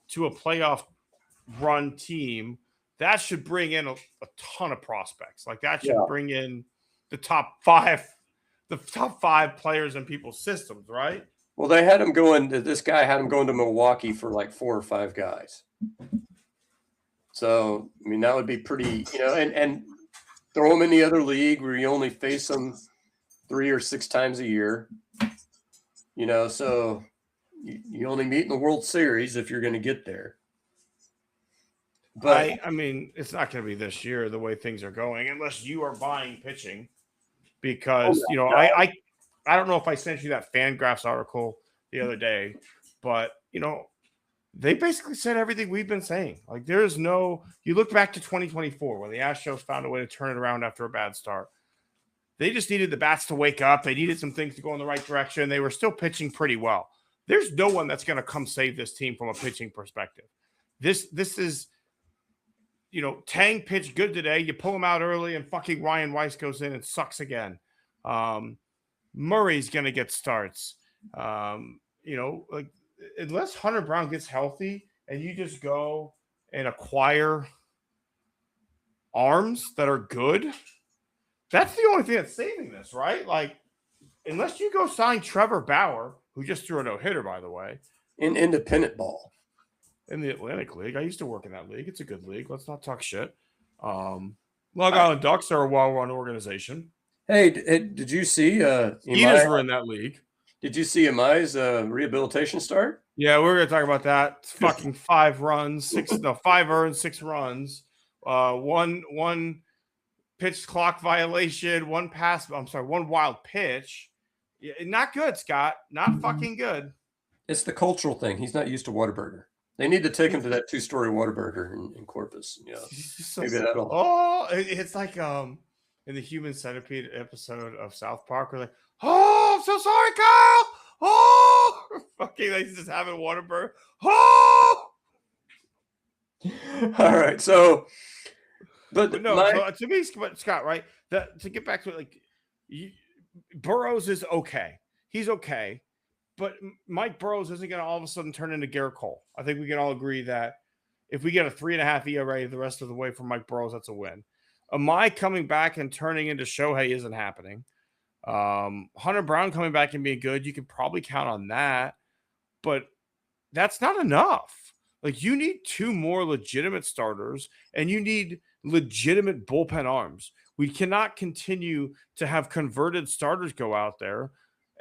to a playoff run team, that should bring in a ton of prospects. Like that should bring in the top five players in people's systems, right? Well, they had him going. This guy had him going to Milwaukee for like 4 or 5 guys. So, I mean, that would be pretty, and throw them in the other league where you only face them 3 or 6 times a year. So you only meet in the World Series if you're going to get there. But I mean, it's not going to be this year the way things are going, unless you are buying pitching. Because I don't know if I sent you that Fangraphs article the other day, but they basically said everything we've been saying. Like there's no. You look back to 2024 when the Astros found a way to turn it around after a bad start. They just needed the bats to wake up. They needed some things to go in the right direction. They were still pitching pretty well. There's no one that's going to come save this team from a pitching perspective. This is. Tang pitched good today. You pull him out early, and fucking Ryan Weiss goes in and sucks again. Murray's gonna get starts. Like unless Hunter Brown gets healthy, and you just go and acquire arms that are good, that's the only thing that's saving this, right? Like, unless you go sign Trevor Bauer, who just threw a no-hitter, by the way, in independent ball. In the Atlantic League. I used to work in that league. It's a good league. Let's not talk shit. Long Island Ducks are a well-run organization. Hey, did you see Eaters were in that league. Did you see Amai's rehabilitation start? Yeah, we're going to talk about that. It's fucking 5 runs, 5 earned, 6 runs. One pitch clock violation, one wild pitch. Yeah, not good, Scott. Not fucking good. It's the cultural thing. He's not used to Whataburger. They need to take him to that 2-story Whataburger in Corpus. Yeah, maybe that'll. Oh, it's like in the Human Centipede episode of South Park, we're like, "Oh, I'm so sorry, Kyle. Oh, fucking, he's just having Whataburger. Oh." All right, so, but to me, Scott, right? To get back to it, like, Burrows is okay. He's okay. But Mike Burrows isn't going to all of a sudden turn into Garrett Cole. I think we can all agree that If we get a 3.5 ERA the rest of the way from Mike Burrows, that's a win. Amai coming back and turning into Shohei isn't happening. Hunter Brown coming back and being good, you can probably count on that. But that's not enough. Like, you need 2 more legitimate starters, and you need legitimate bullpen arms. We cannot continue to have converted starters go out there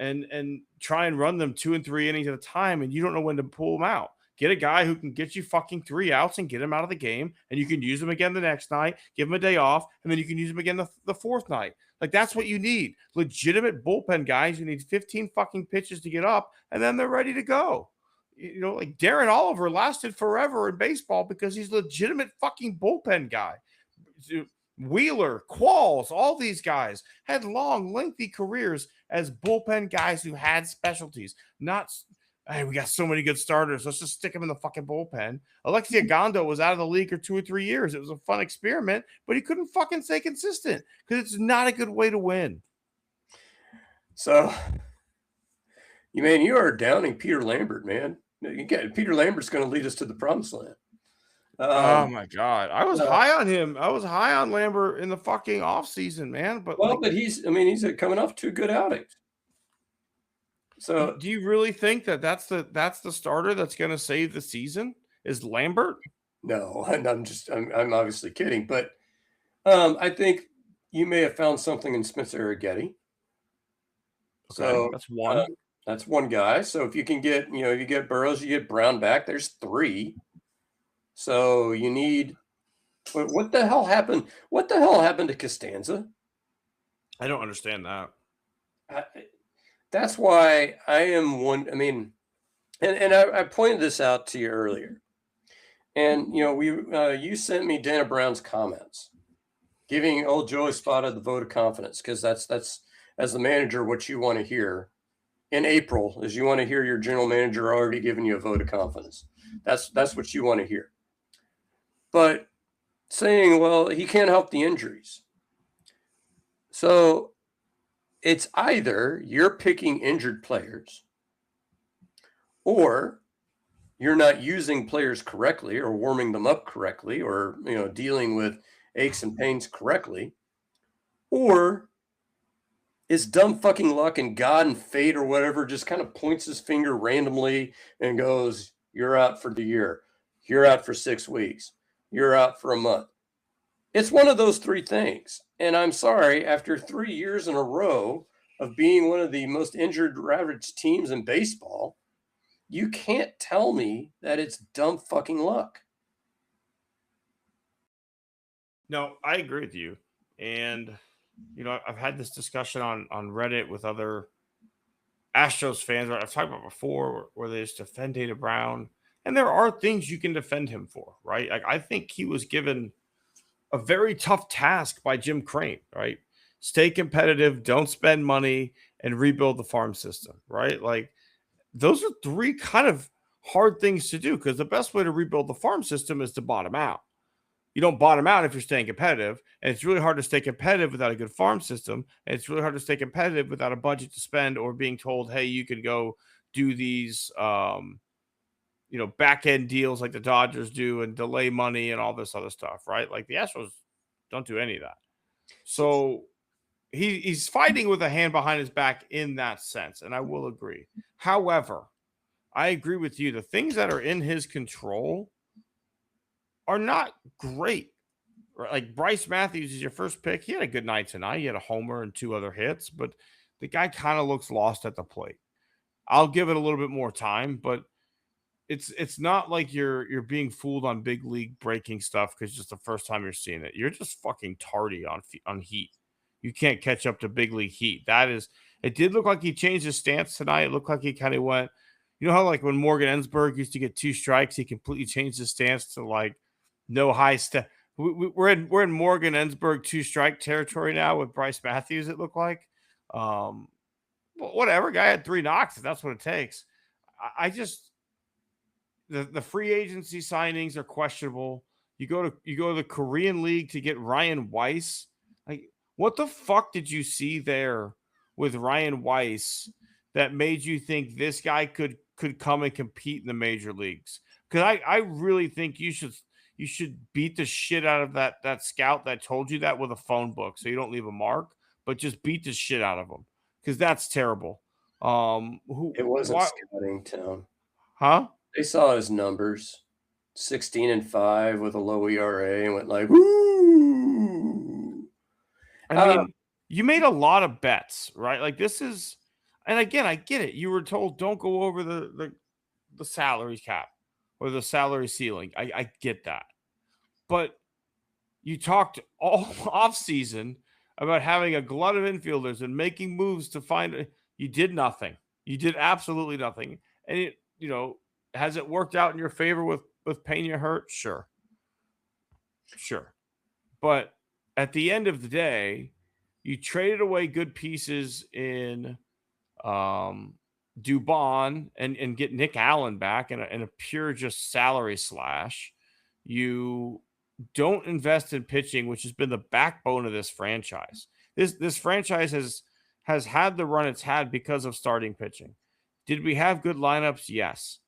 and try and run them 2 and 3 innings at a time, and you don't know when to pull them out. Get a guy who can get you fucking 3 outs and get him out of the game, and you can use him again the next night, give him a day off, and then you can use him again the fourth night. Like, that's what you need. Legitimate bullpen guys who need 15 fucking pitches to get up, and then they're ready to go. You know, like Darren Oliver lasted forever in baseball because he's a legitimate fucking bullpen guy. Wheeler, Qualls, all these guys had long, lengthy careers as bullpen guys who had specialties. Not, hey, we got so many good starters, let's just stick them in the fucking bullpen. Alexia Gondo was out of the league for 2 or 3 years. It was a fun experiment, but he couldn't fucking stay consistent because it's not a good way to win. So, you are downing Peter Lambert, man. Peter Lambert's going to lead us to the promised land. Oh my God. I was high on him. I was high on Lambert in the fucking offseason, man. But but he's coming off 2 good outings. So do you really think that's the starter that's going to save the season is Lambert? No, I'm obviously kidding, but I think you may have found something in Spencer Arrighetti. Okay, so that's one. That's one guy. So if you can get, you get Burrows, you get Brown back, there's 3. So you need, what the hell happened? What the hell happened to Costanza? I don't understand that. That's why I am one. I pointed this out to you earlier. And, you sent me Dana Brown's comments, giving old Joey Spada the vote of confidence, because that's as the manager, what you want to hear in April is you want to hear your general manager already giving you a vote of confidence. That's what you want to hear. But saying, well, he can't help the injuries. So it's either you're picking injured players or you're not using players correctly or warming them up correctly or, dealing with aches and pains correctly, or it's dumb fucking luck and God and fate or whatever just kind of points his finger randomly and goes, you're out for the year. You're out for 6 weeks. You're out for a month. It's one of those 3 things. And I'm sorry, after 3 years in a row of being one of the most injured ravaged teams in baseball, you can't tell me that it's dumb fucking luck. No, I agree with you. And I've had this discussion on Reddit with other Astros fans, I've talked about before, where they just defend Dana Brown. And there are things you can defend him for, right? Like, I think he was given a very tough task by Jim Crane, right? Stay competitive, don't spend money, and rebuild the farm system, right? Like, those are 3 kind of hard things to do, because the best way to rebuild the farm system is to bottom out. You don't bottom out if you're staying competitive, and it's really hard to stay competitive without a good farm system, and it's really hard to stay competitive without a budget to spend or being told, hey, you can go do these back end deals like the Dodgers do and delay money and all this other stuff, right? Like, the Astros don't do any of that. So he's fighting with a hand behind his back in that sense, and I will agree. However, I agree with you. The things that are in his control are not great. Like, Bryce Matthews is your first pick. He had a good night tonight. He had a homer and 2 other hits, but the guy kind of looks lost at the plate. I'll give it a little bit more time, but it's not like you're being fooled on big league breaking stuff because it's just the first time you're seeing it. You're just fucking tardy on heat. You can't catch up to big league heat. It did look like he changed his stance tonight. It looked like he kind of went, how like when Morgan Ensberg used to get 2 strikes, he completely changed his stance to like no high step. We're in Morgan Ensberg 2-strike territory now with Bryce Matthews. It looked like, whatever. Guy had 3 knocks. If that's what it takes. I just the free agency signings are questionable. You go to the Korean League to get Ryan Weiss. Like, what the fuck did you see there with Ryan Weiss that made you think this guy could come and compete in the major leagues? Because I really think you should beat the shit out of that scout that told you that with a phone book, so you don't leave a mark, but just beat the shit out of them because that's terrible. Who It wasn't what scouting, Tim. huh? They saw his numbers, 16-5 with a low ERA, and went like, "Woo!" I Uh, mean, you made a lot of bets, right? Like this is, and again, I get it. You were told don't go over the salary cap or the salary ceiling. I get that, but you talked all off season about having a glut of infielders and making moves to find. You did nothing. You did absolutely nothing, and has it worked out in your favor with Pena hurt? Sure, sure, but at the end of the day, you traded away good pieces in um, Dubon and get Nick Allen back in a pure just salary slash. You don't invest in pitching, which has been the backbone of this franchise. This franchise has had the run it's had because of starting pitching. Did we have good lineups? Yes.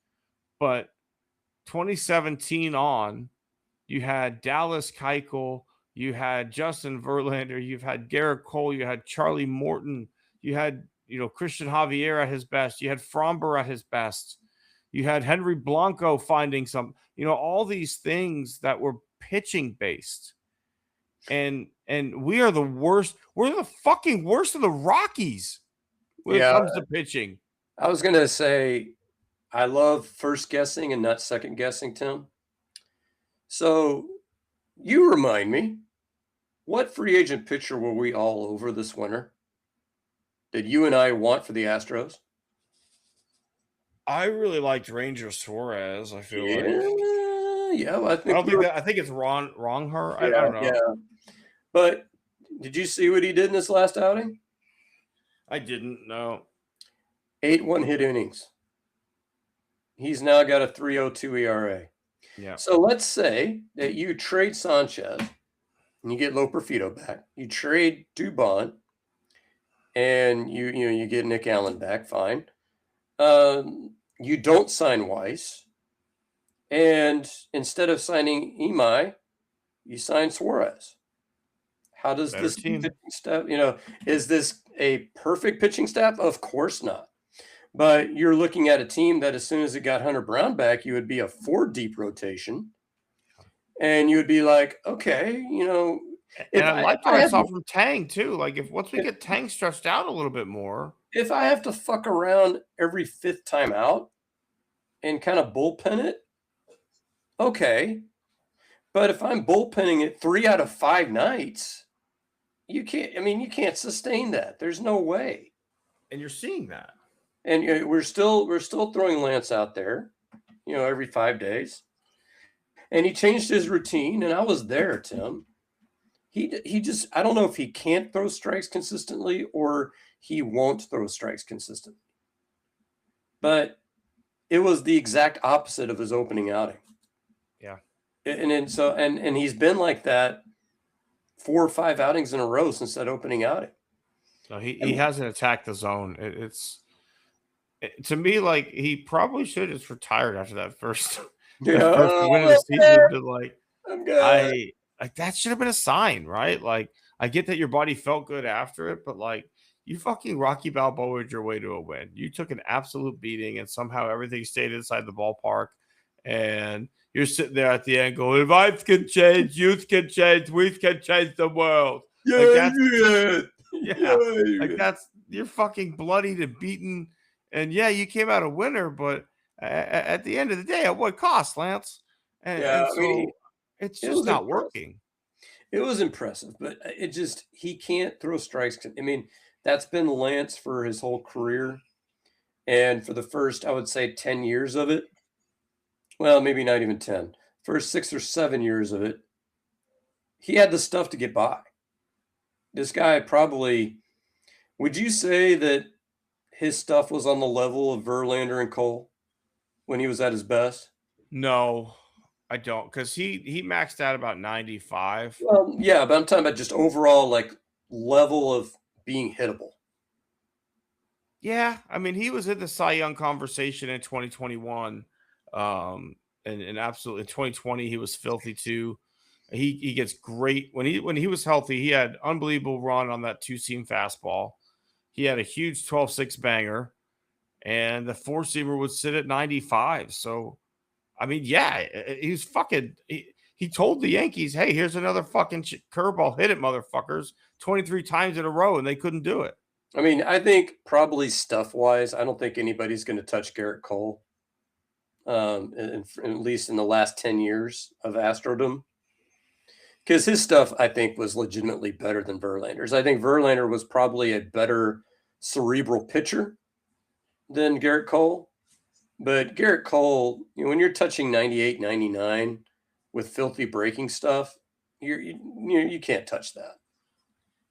But 2017 on, you had Dallas Keuchel, you had Justin Verlander, you've had Garrett Cole, you had Charlie Morton, you had Christian Javier at his best, you had Fromber at his best, you had Henry Blanco finding all these things that were pitching based, and we are the worst. We're the fucking worst of the Rockies when it yeah, comes to pitching. I was gonna say I love first guessing and not second guessing, Tim. So you remind me, what free agent pitcher were we all over this winter? Did you and I want for the Astros? I really liked Ranger Suarez. I feel like Yeah. Well, I I think don't think that. I think it's wrong her. I yeah, don't know. yeah. But did you see what he did in this last outing? I didn't know. 8 one-hit innings. He's now got a 3.02 ERA. Yeah. So let's say that you trade Sanchez and you get Loperfido back. You trade Dubon and you get Nick Allen back. Fine. You don't sign Weiss, and instead of signing Imai, you sign Suarez. How does Better this team. pitching staff? Is this a perfect pitching staff? Of course not. But you're looking at a team that as soon as it got Hunter Brown back, you would be a 4 deep rotation, and you would be like, okay, And if I I, liked if what I I have saw from Tang too. Like if once we if, get Tang stretched out a little bit more, if I have to fuck around every 5th time out and kind of bullpen it, okay. But if I'm bullpenning it 3 out of 5 nights, you can't. I mean, you can't sustain that. There's no way. and you're seeing that. And we're still throwing Lance out there, every 5 days. And he changed his routine, and I was there, Tim. He just, I don't know if he can't throw strikes consistently or he won't throw strikes consistently. But it was the exact opposite of his opening outing. Yeah. And he's been like that 4 or 5 outings in a row since that opening outing. No, he hasn't attacked the zone. To me, like he probably should have just retired after that first the first win of the season. But I'm good. like that should have been a sign, right? Like I get that your body felt good after it, but like you fucking Rocky Balboa'd your way to a win. You took an absolute beating, and somehow everything stayed inside the ballpark. And you're sitting there at the end going, "Vibes can change, youth can change, we can change the world." Like that's you're fucking bloodied and beaten. And yeah, you came out a winner, but at the end of the day, at what cost, Lance? And I mean, so it's just not working. It was impressive, but he can't throw strikes. I mean, that's been Lance for his whole career. And for the first, I would say 10 years of it, well, maybe not even 10, first 6 or 7 years of it, he had the stuff to get by. This guy probably, would you say that his stuff was on the level of Verlander and Cole when he was at his best? No, I don't, because he maxed out about 95. Well, yeah, but I'm talking about just overall like level of being hittable. Yeah, I mean, he was in the Cy Young conversation in 2021. And and absolutely in 2020 he was filthy too. He gets great when he was healthy. He had unbelievable run on that two-seam fastball. He had a huge 12-6 banger, and the four-seamer would sit at 95. So, I mean, yeah, he's fucking. He told the Yankees, "Hey, here's another fucking curveball. Hit it, motherfuckers!" 23 times in a row, and they couldn't do it. I mean, I think probably stuff-wise, I don't think anybody's going to touch Garrett Cole, at least in the last 10 years of Astrodom. Because his stuff, I think, was legitimately better than Verlander's. I think Verlander was probably a better cerebral pitcher than Garrett Cole. But Garrett Cole, when you're touching 98, 99 with filthy breaking stuff, you can't touch that.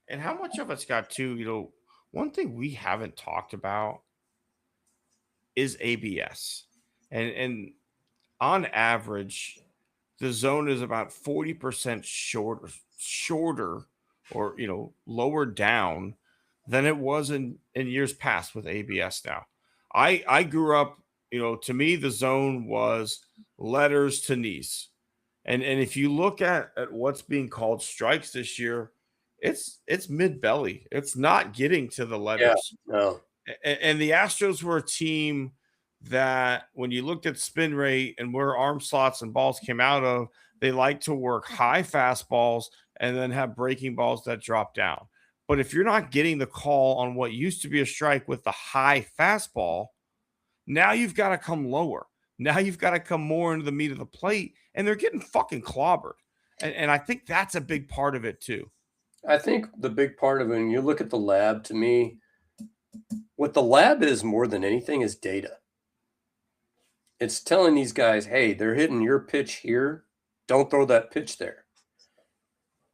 And how much of it's got to, one thing we haven't talked about is ABS. And on average, the zone is about 40% shorter or lower down than it was in years past with ABS now. I grew up, to me the zone was letters to knees. And if you look at what's being called strikes this year, it's mid belly. It's not getting to the letters. Yeah, no. And the Astros were a team that when you looked at spin rate and where arm slots and balls came out of, they like to work high fastballs and then have breaking balls that drop down. But if you're not getting the call on what used to be a strike with the high fastball, now you've got to come lower. Now you've got to come more into the meat of the plate, and they're getting fucking clobbered. And I think that's a big part of it too. I think the big part of it, when you look at the lab, to me, what the lab is more than anything is data. It's telling these guys, hey, they're hitting your pitch here. Don't throw that pitch there.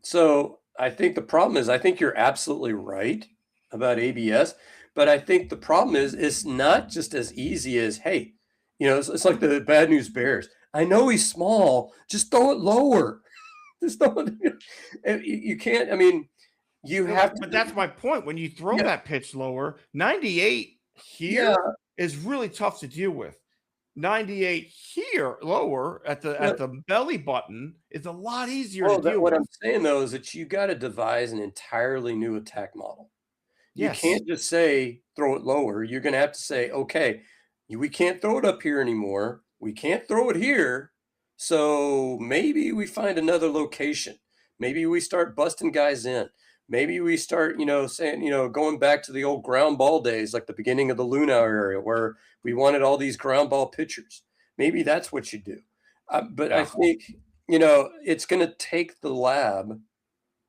So I think the problem is, I think you're absolutely right about ABS, but I think the problem is it's not just as easy as, hey, it's like the Bad News Bears. I know he's small, just throw it lower. Just throw it. You can't. I mean, you have to. But that's my point. When you throw that pitch lower, 98 here is really tough to deal with. 98 here lower at the belly button is a lot easier to deal with. What I'm saying though is that you got to devise an entirely new attack model. Yes. You can't just say throw it lower. You're going to have to say, okay, we can't throw it up here anymore. We can't throw it here. So maybe we find another location. Maybe we start busting guys in. Maybe we start, saying, going back to the old ground ball days, like the beginning of the Luna area where we wanted all these ground ball pitchers. Maybe that's what you do. But I think, it's going to take the lab.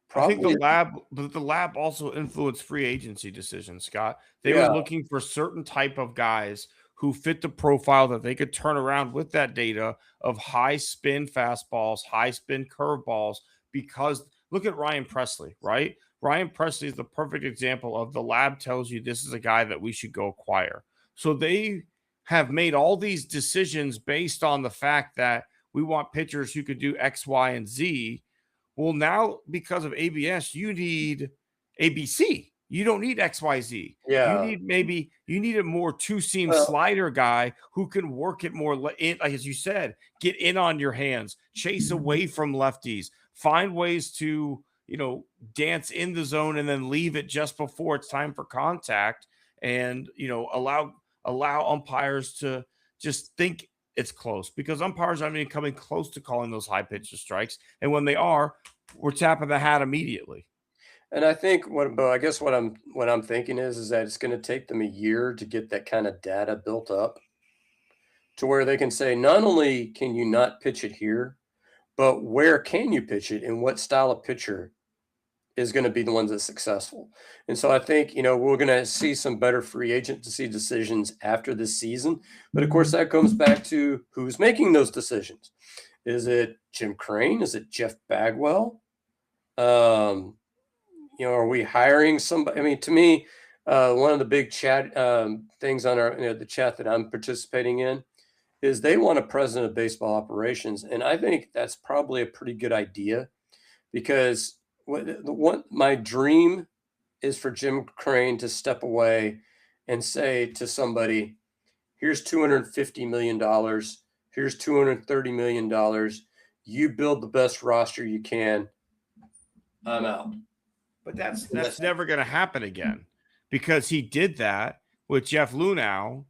Probably. I think the lab also influenced free agency decisions, Scott. They were looking for certain type of guys who fit the profile that they could turn around with that data of high spin fastballs, high spin curveballs, because look at Ryan Presley, right? Ryan Presley is the perfect example of the lab tells you this is a guy that we should go acquire. So they have made all these decisions based on the fact that we want pitchers who could do X, Y, and Z. Well, now because of ABS, you need ABC. You don't need XYZ. Yeah. You need a more two-seam slider guy who can work it more in, like as you said, get in on your hands, chase away from lefties, find ways to, dance in the zone and then leave it just before it's time for contact, and allow umpires to just think it's close, because umpires aren't even coming close to calling those high pitch strikes. And when they are, we're tapping the hat immediately. And I think what I'm thinking is that it's going to take them a year to get that kind of data built up to where they can say, not only can you not pitch it here, but where can you pitch it and what style of pitcher is going to be the ones that's successful. And so I think, we're going to see some better free agency decisions after this season. But of course, that comes back to who's making those decisions. Is it Crane? Is it Jeff Bagwell? Are we hiring somebody? I mean, to me, one of the big chat things on our the chat that I'm participating in is they want a president of baseball operations, and I think that's probably a pretty good idea, because my dream is for Jim Crane to step away and say to somebody, "Here's $250 million. Here's $230 million. You build the best roster you can. I'm out. But that's never going to happen again, because he did that with Jeff Luhnow,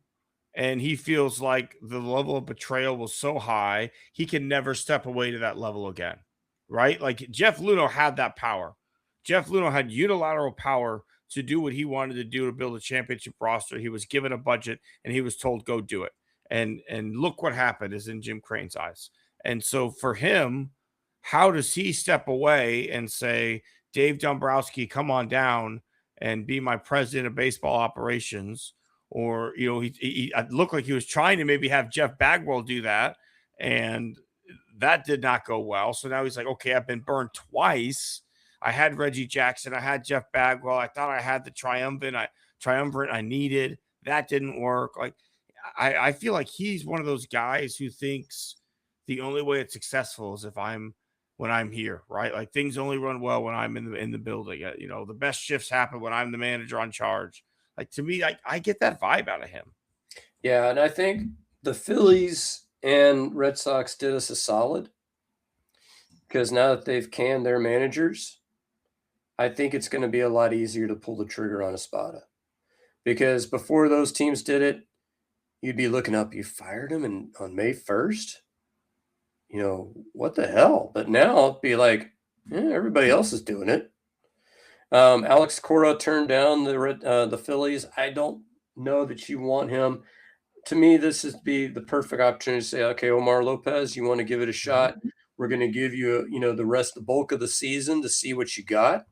and he feels like the level of betrayal was so high, he can never step away to that level again, right? Like Jeff Luhnow had that power. Jeff Luhnow had unilateral power to do what he wanted to do to build a championship roster. He was given a budget and he was told, go do it. And look what happened is in Jim Crane's eyes. And so for him, how does he step away and say, Dave Dombrowski, come on down and be my president of baseball operations? Or, you know, he looked like he was trying to maybe have Jeff Bagwell do that, and that did not go well. So now he's like, okay, I've been burned twice. I had Reggie Jackson. I had Jeff Bagwell. I thought I had the triumvirate I needed. That didn't work. Like, I feel like he's one of those guys who thinks the only way it's successful is when I'm here, right? Like things only run well when I'm in the building. You know, the best shifts happen when I'm the manager on charge. Like to me, I get that vibe out of him. Yeah, and I think the Phillies and Red Sox did us a solid, because now that they've canned their managers, I think it's going to be a lot easier to pull the trigger on Espada. Because before those teams did it, you'd be looking up, you fired him on May 1st? You know, what the hell? But now it'd be like, everybody else is doing it. Alex Cora turned down the Phillies. I don't know that you want him. To me, this is be the perfect opportunity to say, okay, Omar Lopez, you want to give it a shot? We're going to give you, the bulk of the season to see what you got.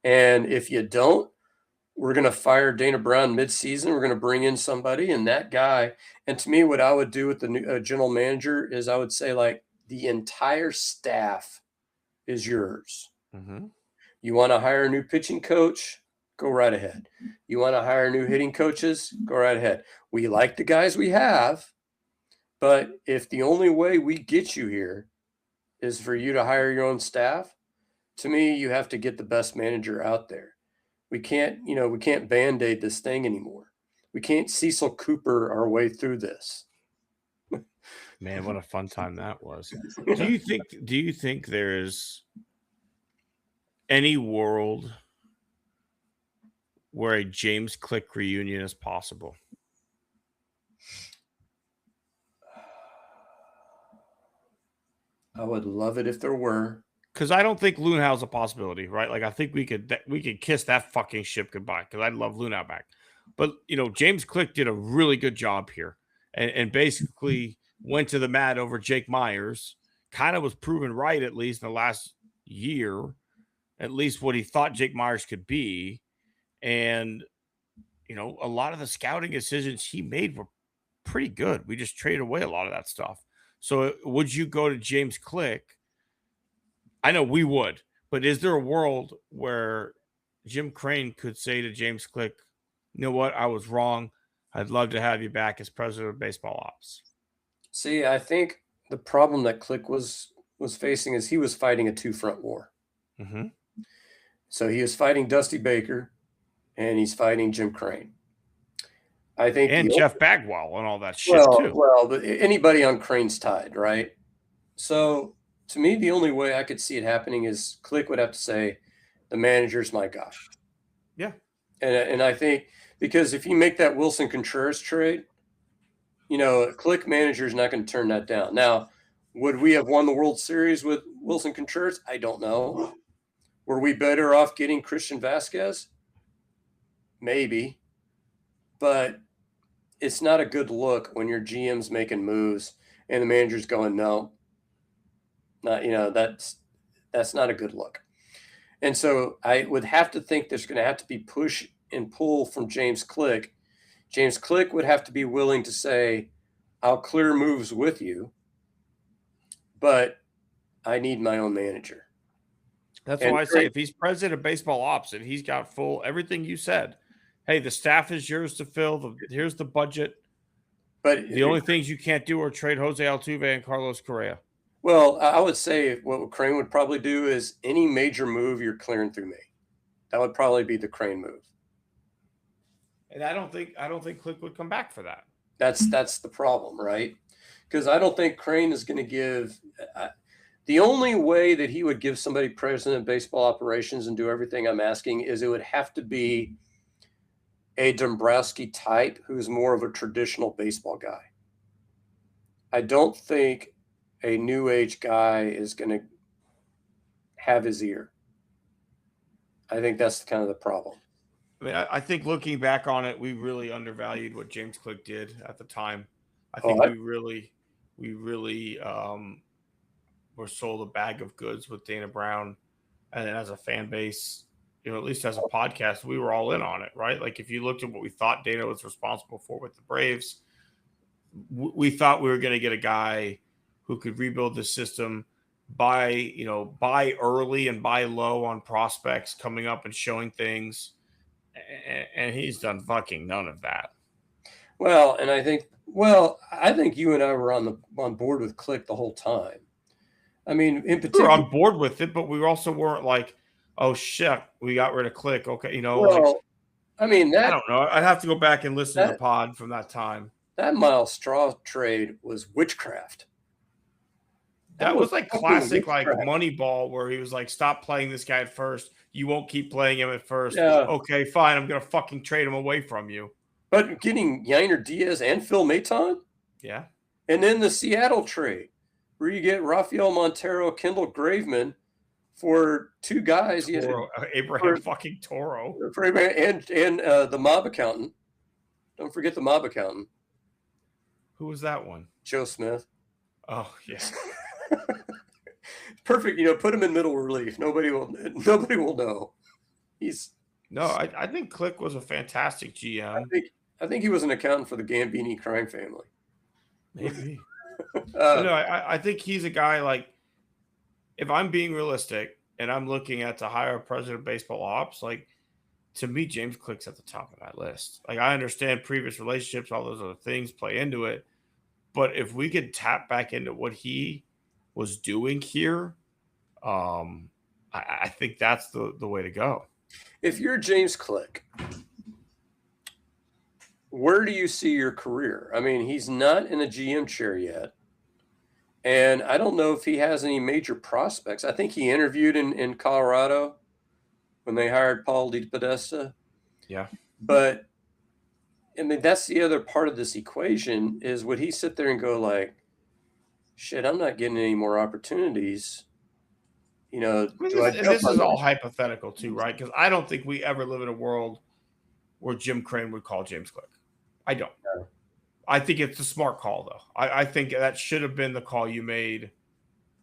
And if you don't, we're going to fire Dana Brown mid-season. We're going to bring in somebody, and that guy. And to me, what I would do with the new general manager is I would say, like, the entire staff is yours. Mm-hmm. You want to hire a new pitching coach? Go right ahead. You want to hire new hitting coaches? Go right ahead. We like the guys we have, but if the only way we get you here is for you to hire your own staff, to me, you have to get the best manager out there. We can't Band-Aid this thing anymore. We can't Cecil Cooper our way through this. Man, what a fun time that was. Do you think there's any world where a James Click reunion is possible? I would love it if there were. Because I don't think Luhnow's a possibility, right? Like I think we could kiss that fucking ship goodbye, because I'd love Luhnow back. But James Click did a really good job here, and basically went to the mat over Jake Myers. Kind of was proven right, at least in the last year, at least what he thought Jake Myers could be. And a lot of the scouting decisions he made were pretty good. We just traded away a lot of that stuff. So would you go to James Click? I know we would, but is there a world where Jim Crane could say to James Click, you know what, I was wrong. I'd love to have you back as president of baseball ops? See, I think the problem that Click was facing is he was fighting a two-front war. Mm-hmm. So he is fighting Dusty Baker, and he's fighting Jim Crane. I think, and Jeff Bagwell and all that shit too. Well, but anybody on Crane's tide, right? So to me, the only way I could see it happening is Click would have to say, the manager's my guy. Yeah. And I think, because if you make that Wilson Contreras trade, Click manager is not going to turn that down. Now, would we have won the World Series with Wilson Contreras? I don't know. Were we better off getting Christian Vasquez? Maybe. But it's not a good look when your GM's making moves and the manager's going, no, not, that's not a good look. And so I would have to think there's going to have to be push and pull from James Click. James Click would have to be willing to say, I'll clear moves with you, but I need my own manager. That's why I say if he's president of baseball ops and he's got full everything you said, hey, the staff is yours to fill. Here's the budget. But the only things you can't do are trade Jose Altuve and Carlos Correa. Well, I would say what Crane would probably do is any major move you're clearing through me. That would probably be the Crane move. And I don't think Click would come back for that. That's the problem, right? because I don't think Crane is going to give. The only way that he would give somebody president of baseball operations and do everything I'm asking is it would have to be a Dombrowski type who's more of a traditional baseball guy. I don't think a new age guy is going to have his ear. I think that's kind of the problem. I mean, I think looking back on it, we really undervalued what James Click did at the time. I think we really were sold a bag of goods with Dana Brown, and as a fan base, at least as a podcast, we were all in on it, right? Like if you looked at what we thought Dana was responsible for with the Braves, we thought we were going to get a guy who could rebuild the system, buy early and buy low on prospects coming up and showing things. And he's done fucking none of that. Well, and I think you and I were on board with Click the whole time. I mean, in particular, we were on board with it, but we also weren't like, oh shit, we got rid of Click. Okay, well, I mean, I don't know. I'd have to go back and listen to the pod from that time. That Miles Straw trade was witchcraft. That was like classic, like Moneyball, where he was like, stop playing this guy at first. You won't keep playing him at first. Yeah. Okay, fine. I'm going to fucking trade him away from you. But getting Yainer Diaz and Phil Maton? Yeah. And then the Seattle trade, where you get Rafael Montero, Kendall Graveman for two guys. Abraham fucking Toro. For Abraham and the mob accountant. Don't forget the mob accountant. Who was that one? Joe Smith. Oh, yeah. Perfect. Put him in middle relief. Nobody will know. I think Click was a fantastic GM. I think he was an accountant for the Gambini crime family. Maybe. I think he's a guy, like, if I'm being realistic and I'm looking at to hire a president of baseball ops, like, to me, James Click's at the top of that list. Like, I understand previous relationships, all those other things play into it. But if we could tap back into what he was doing here, I think that's the way to go. If you're James Click, where do you see your career? I mean, he's not in a GM chair yet. And I don't know if he has any major prospects. I think he interviewed in Colorado when they hired Paul DePodesta. Yeah. But, I mean, that's the other part of this equation is would he sit there and go like, shit, I'm not getting any more opportunities. This is all hypothetical too, right? Because I don't think we ever live in a world where Jim Crane would call James Click. I don't. No. I think it's a smart call, though. I think that should have been the call you made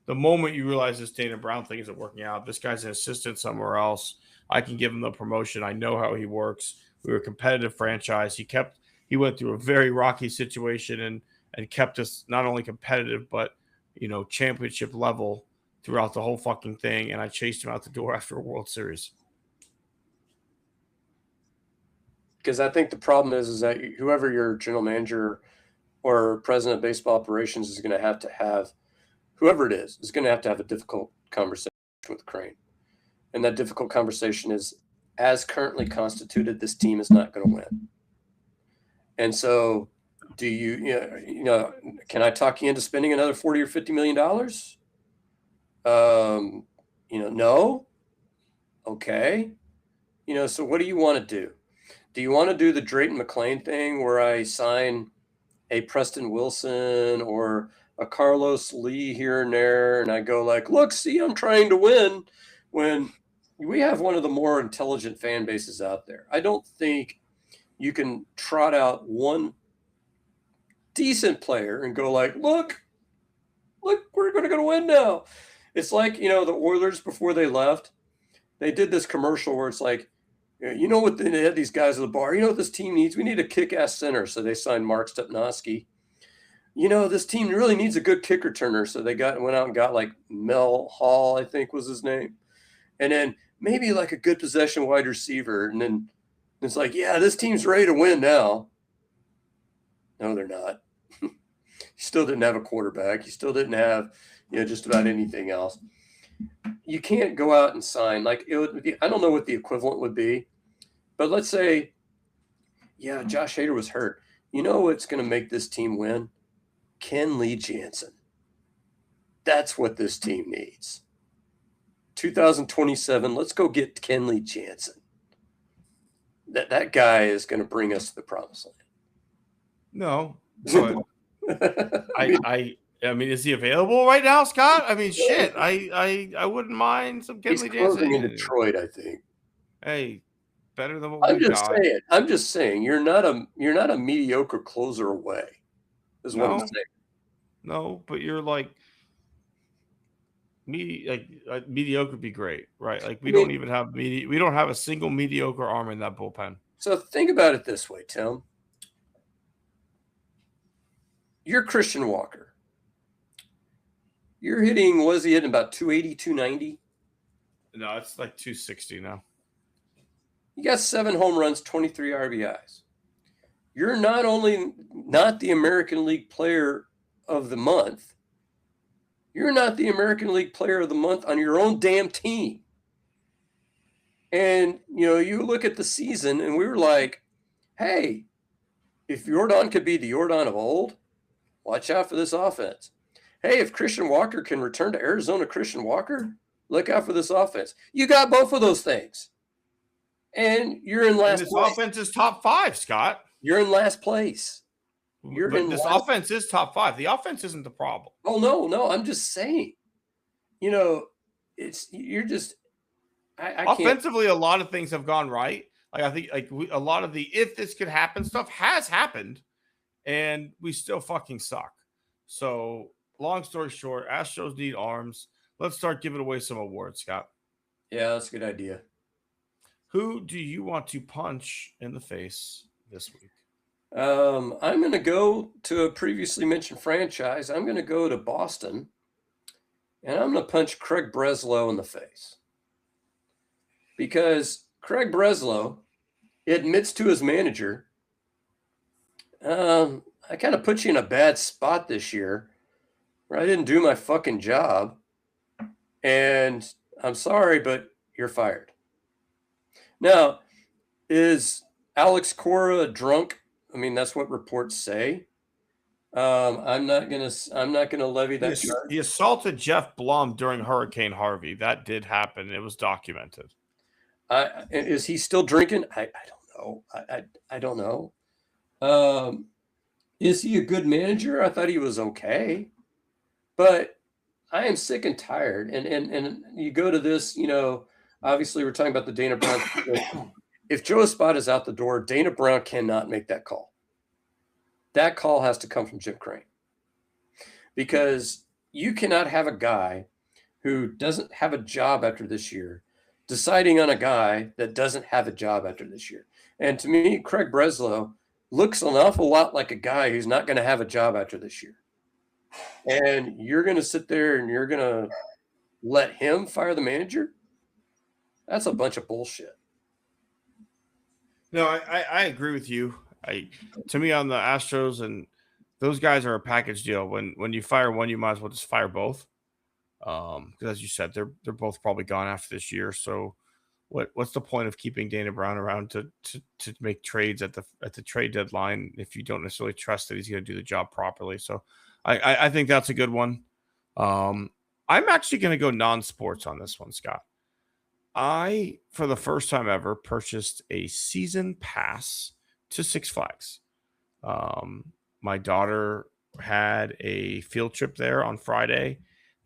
the moment you realize this Dana Brown thing isn't working out. This guy's an assistant somewhere else. I can give him the promotion. I know how he works. We were a competitive franchise. He went through a very rocky situation and kept us not only competitive, but, championship level throughout the whole fucking thing. And I chased him out the door after a World Series. Because I think the problem is that whoever your general manager or president of baseball operations is going to have, whoever it is going to have a difficult conversation with Crane. And that difficult conversation is, as currently constituted, this team is not going to win. And so do can I talk you into spending another $40 or $50 million? No. Okay. So what do you want to do? Do you want to do the Drayton McClain thing where I sign a Preston Wilson or a Carlos Lee here and there, and I go like, look, see, I'm trying to win, when we have one of the more intelligent fan bases out there? I don't think you can trot out one decent player and go like, look, we're going to win now. It's like, the Oilers before they left, they did this commercial where it's like, what they had these guys at the bar. What this team needs? We need a kick-ass center. So they signed Mark Stepnoski. This team really needs a good kick returner. So they went out and got like Mel Hall, I think was his name. And then maybe like a good possession wide receiver. And then it's like, yeah, this team's ready to win now. No, they're not. You still didn't have a quarterback. You still didn't have, just about anything else. You can't go out and sign like it would be. I don't know what the equivalent would be, but let's say, yeah, Josh Hader was hurt. What's going to make this team win? Kenley Jansen. That's what this team needs. 2027, let's go get Kenley Jansen. That guy is going to bring us to the promised land. No, but I mean, is he available right now, Scott? I mean, shit, I wouldn't mind some Kenley Jansen in Detroit, I think. Hey, better than what we got. I'm just saying, you're not a mediocre closer away. Is what I'm saying. No, but you're like mediocre would be great, right? Like we don't even have we don't have a single mediocre arm in that bullpen. So think about it this way, Tim. You're Christian Walker. You're hitting, what is he hitting, about 280, 290? No, it's like 260 now. You got 7 home runs, 23 RBIs. You're not only not the American League Player of the Month, you're not the American League Player of the Month on your own damn team. And, you look at the season and we were like, hey, if Jordan could be the Jordan of old, watch out for this offense. Hey, if Christian Walker can return to Arizona Christian Walker, look out for this offense. You got both of those things. And you're in last place. This offense is top 5, Scott. You're in last place. This offense is top 5. The offense isn't the problem. Oh, no. I'm just saying. You're just I offensively, a lot of things have gone right. Like I think a lot of the if this could happen stuff has happened, and we still fucking suck. So long story short, Astros need arms. Let's start giving away some awards, Scott. Yeah, that's a good idea. Who do you want to punch in the face this week? I'm going to go to a previously mentioned franchise. I'm going to go to Boston, and I'm going to punch Craig Breslow in the face. Because Craig Breslow admits to his manager, I kind of put you in a bad spot this year where I didn't do my fucking job, and I'm sorry, but you're fired. Now, is Alex Cora drunk? I mean, that's what reports say. I'm not gonna levy that charge. He assaulted Jeff Blum during Hurricane Harvey. That did happen. It was documented. Is he still drinking? I don't know. I don't know. Is he a good manager? I thought he was okay, but I am sick and tired. And you go to this, obviously we're talking about the Dana Brown. If Joe Espada is out the door, Dana Brown cannot make that call. That call has to come from Jim Crane, because you cannot have a guy who doesn't have a job after this year deciding on a guy that doesn't have a job after this year. And to me, Craig Breslow looks an awful lot like a guy who's not going to have a job after this year. And you're going to sit there and you're going to let him fire the manager? That's a bunch of bullshit. No, I agree with you. To me, on the Astros, and those guys are a package deal. When you fire one, you might as well just fire both. Because as you said, they're both probably gone after this year. So what's the point of keeping Dana Brown around to make trades at the trade deadline if you don't necessarily trust that he's going to do the job properly? So I think that's a good one. I'm actually going to go non-sports on this one, Scott. I, for the first time ever, purchased a season pass to Six Flags. My daughter had a field trip there on Friday,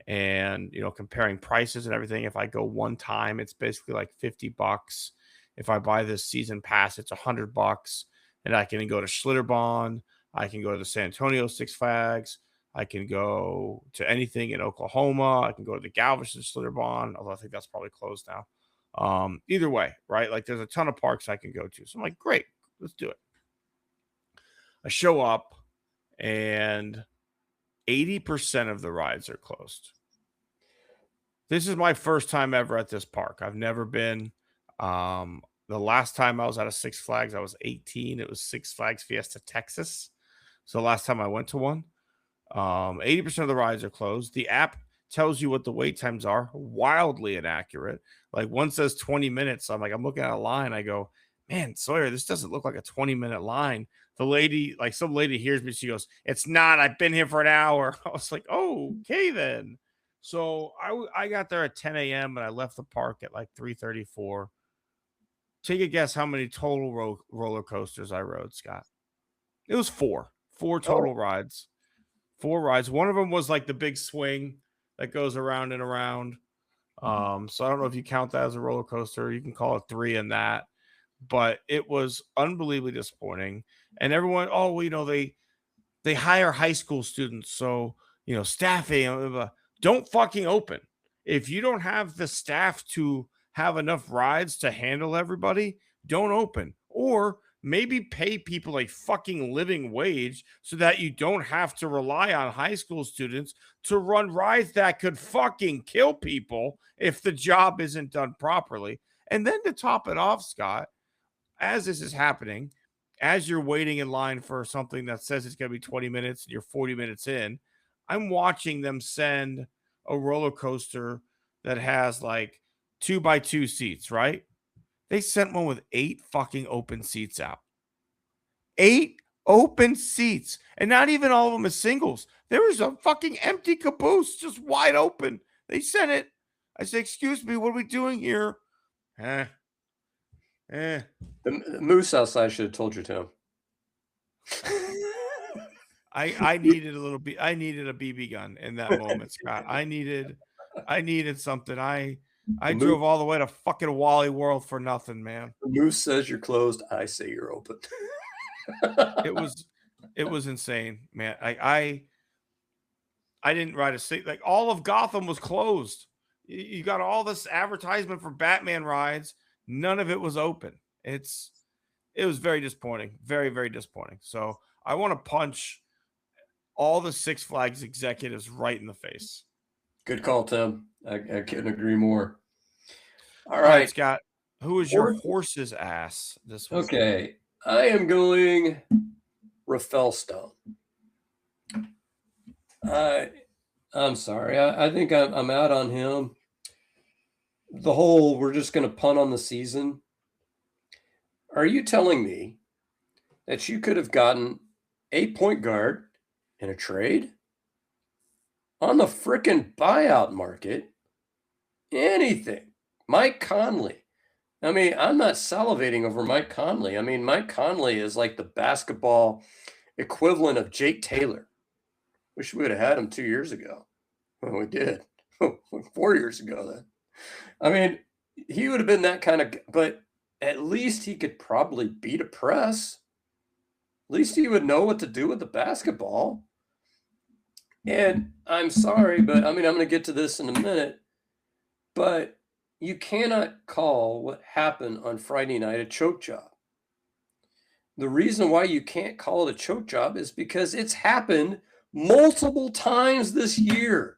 and comparing prices and everything, if I go one time, it's basically like $50. If I buy this season pass, it's $100, and I can go to Schlitterbahn, I can go to the San Antonio Six Flags, I can go to anything in Oklahoma, I can go to the Galveston Schlitterbahn, although I think that's probably closed now. Either way, right? Like there's a ton of parks I can go to. So I'm like, great, let's do it. I show up and 80% of the rides are closed. This is my first time ever at this park. I've never been. The last time I was at a Six Flags, I was 18. It was Six Flags Fiesta, Texas. So the last time I went to one, 80% of the rides are closed. The app tells you what the wait times are, wildly inaccurate. Like one says 20 minutes. I'm looking at a line. I go, man, Sawyer, this doesn't look like a 20-minute line. the lady, like some lady hears me. She goes, "It's not. I've been here for an hour." I was like, "Oh, okay then." So I got there at 10 a.m. and I left the park at like 3:34. Take a guess how many total roller coasters I rode, Scott. It was four Oh, total rides. Four rides. One of them was like the big swing that goes around and around. So I don't know if you count that as a roller coaster. You can call it three in that, but it was unbelievably disappointing. And everyone, oh, well, they hire high school students, so staffing. Don't fucking open. If you don't have the staff to have enough rides to handle everybody, don't open. Or maybe pay people a fucking living wage so that you don't have to rely on high school students to run rides that could fucking kill people if the job isn't done properly. And then to top it off, Scott, as this is happening, as you're waiting in line for something that says it's going to be 20 minutes and you're 40 minutes in, I'm watching them send a roller coaster that has like 2x2 seats, right? They sent one with 8 fucking open seats out. 8 open seats. And not even all of them as singles. There was a fucking empty caboose just wide open. They sent it. I said, "Excuse me, what are we doing here?" Eh. the moose outside should have told you, Tim. I needed a little bit. I needed a BB gun in that moment, Scott. I needed something. I The drove moose, all the way to fucking Wally World for nothing, man. the moose says you're closed. I say you're open. It was insane, man. I didn't ride a seat. Like all of Gotham was closed. You got all this advertisement for Batman rides. None of it was open. It was very disappointing. Very, very disappointing. So I want to punch all the Six Flags executives right in the face. Good call, Tim. I couldn't agree more. All All right, right. Scott. Who is your horse's ass this week? Okay. I am going Rafael Stone. I'm sorry. I think I'm out on him. The whole we're just going to punt on the season. Are you telling me that you could have gotten a point guard in a trade on the frickin' buyout market? Anything. Mike Conley. I mean, I'm not salivating over Mike Conley. I mean, Mike Conley is like the basketball equivalent of Jake Taylor. Wish we would have had him 2 years ago. Well, we did. 4 years ago then. I mean, he would have been that kind of, but at least he could probably beat a press. At least he would know what to do with the basketball. And I'm sorry, but I mean, I'm going to get to this in a minute, but you cannot call what happened on Friday night a choke job. The reason why you can't call it a choke job is because it's happened multiple times this year.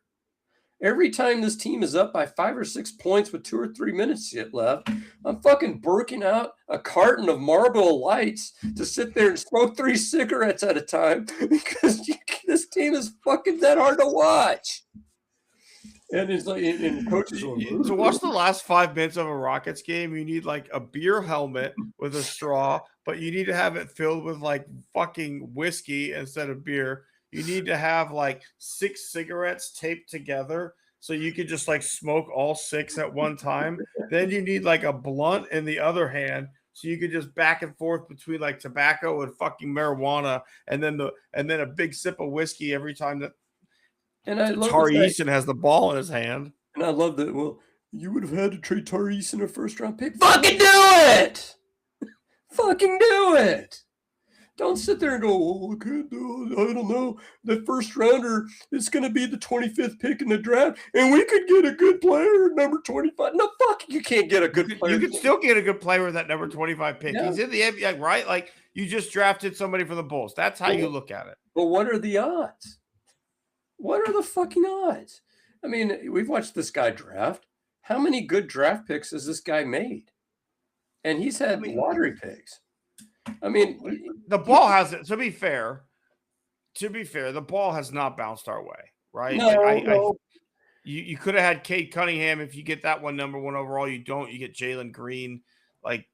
Every time this team is up by 5 or 6 points with 2 or 3 minutes yet left, I'm fucking breaking out a carton of Marlboro Lights to sit there and smoke 3 cigarettes at a time because this team is fucking that hard to watch. And it's like, and coaches to watch the last 5 minutes of a Rockets game, you need like a beer helmet with a straw, but you need to have it filled with like fucking whiskey instead of beer. You need to have like 6 cigarettes taped together so you could just like smoke all 6 at one time. Then you need like a blunt in the other hand so you could just back and forth between like tobacco and fucking marijuana, and then a big sip of whiskey every time that Tari Eason has the ball in his hand. And I love that. Well, you would have had to trade Tari Eason a first-round pick. Fucking do it! Fucking do it! Don't sit there and go, oh, I don't know. The first rounder is going to be the 25th pick in the draft, and we could get a good player, number 25. No, fuck, you can't get a good player. You could still get a good player with that number 25 pick. Yeah. He's in the NBA, right? Like, you just drafted somebody for the Bulls. That's how you look at it. But what are the odds? What are the fucking odds? I mean, we've watched this guy draft. How many good draft picks has this guy made? And he's had lottery picks. I mean, the ball hasn't. To be fair, the ball has not bounced our way, right? No, you could have had Cade Cunningham if you get that one number 1 overall. You don't. You get Jalen Green. Like,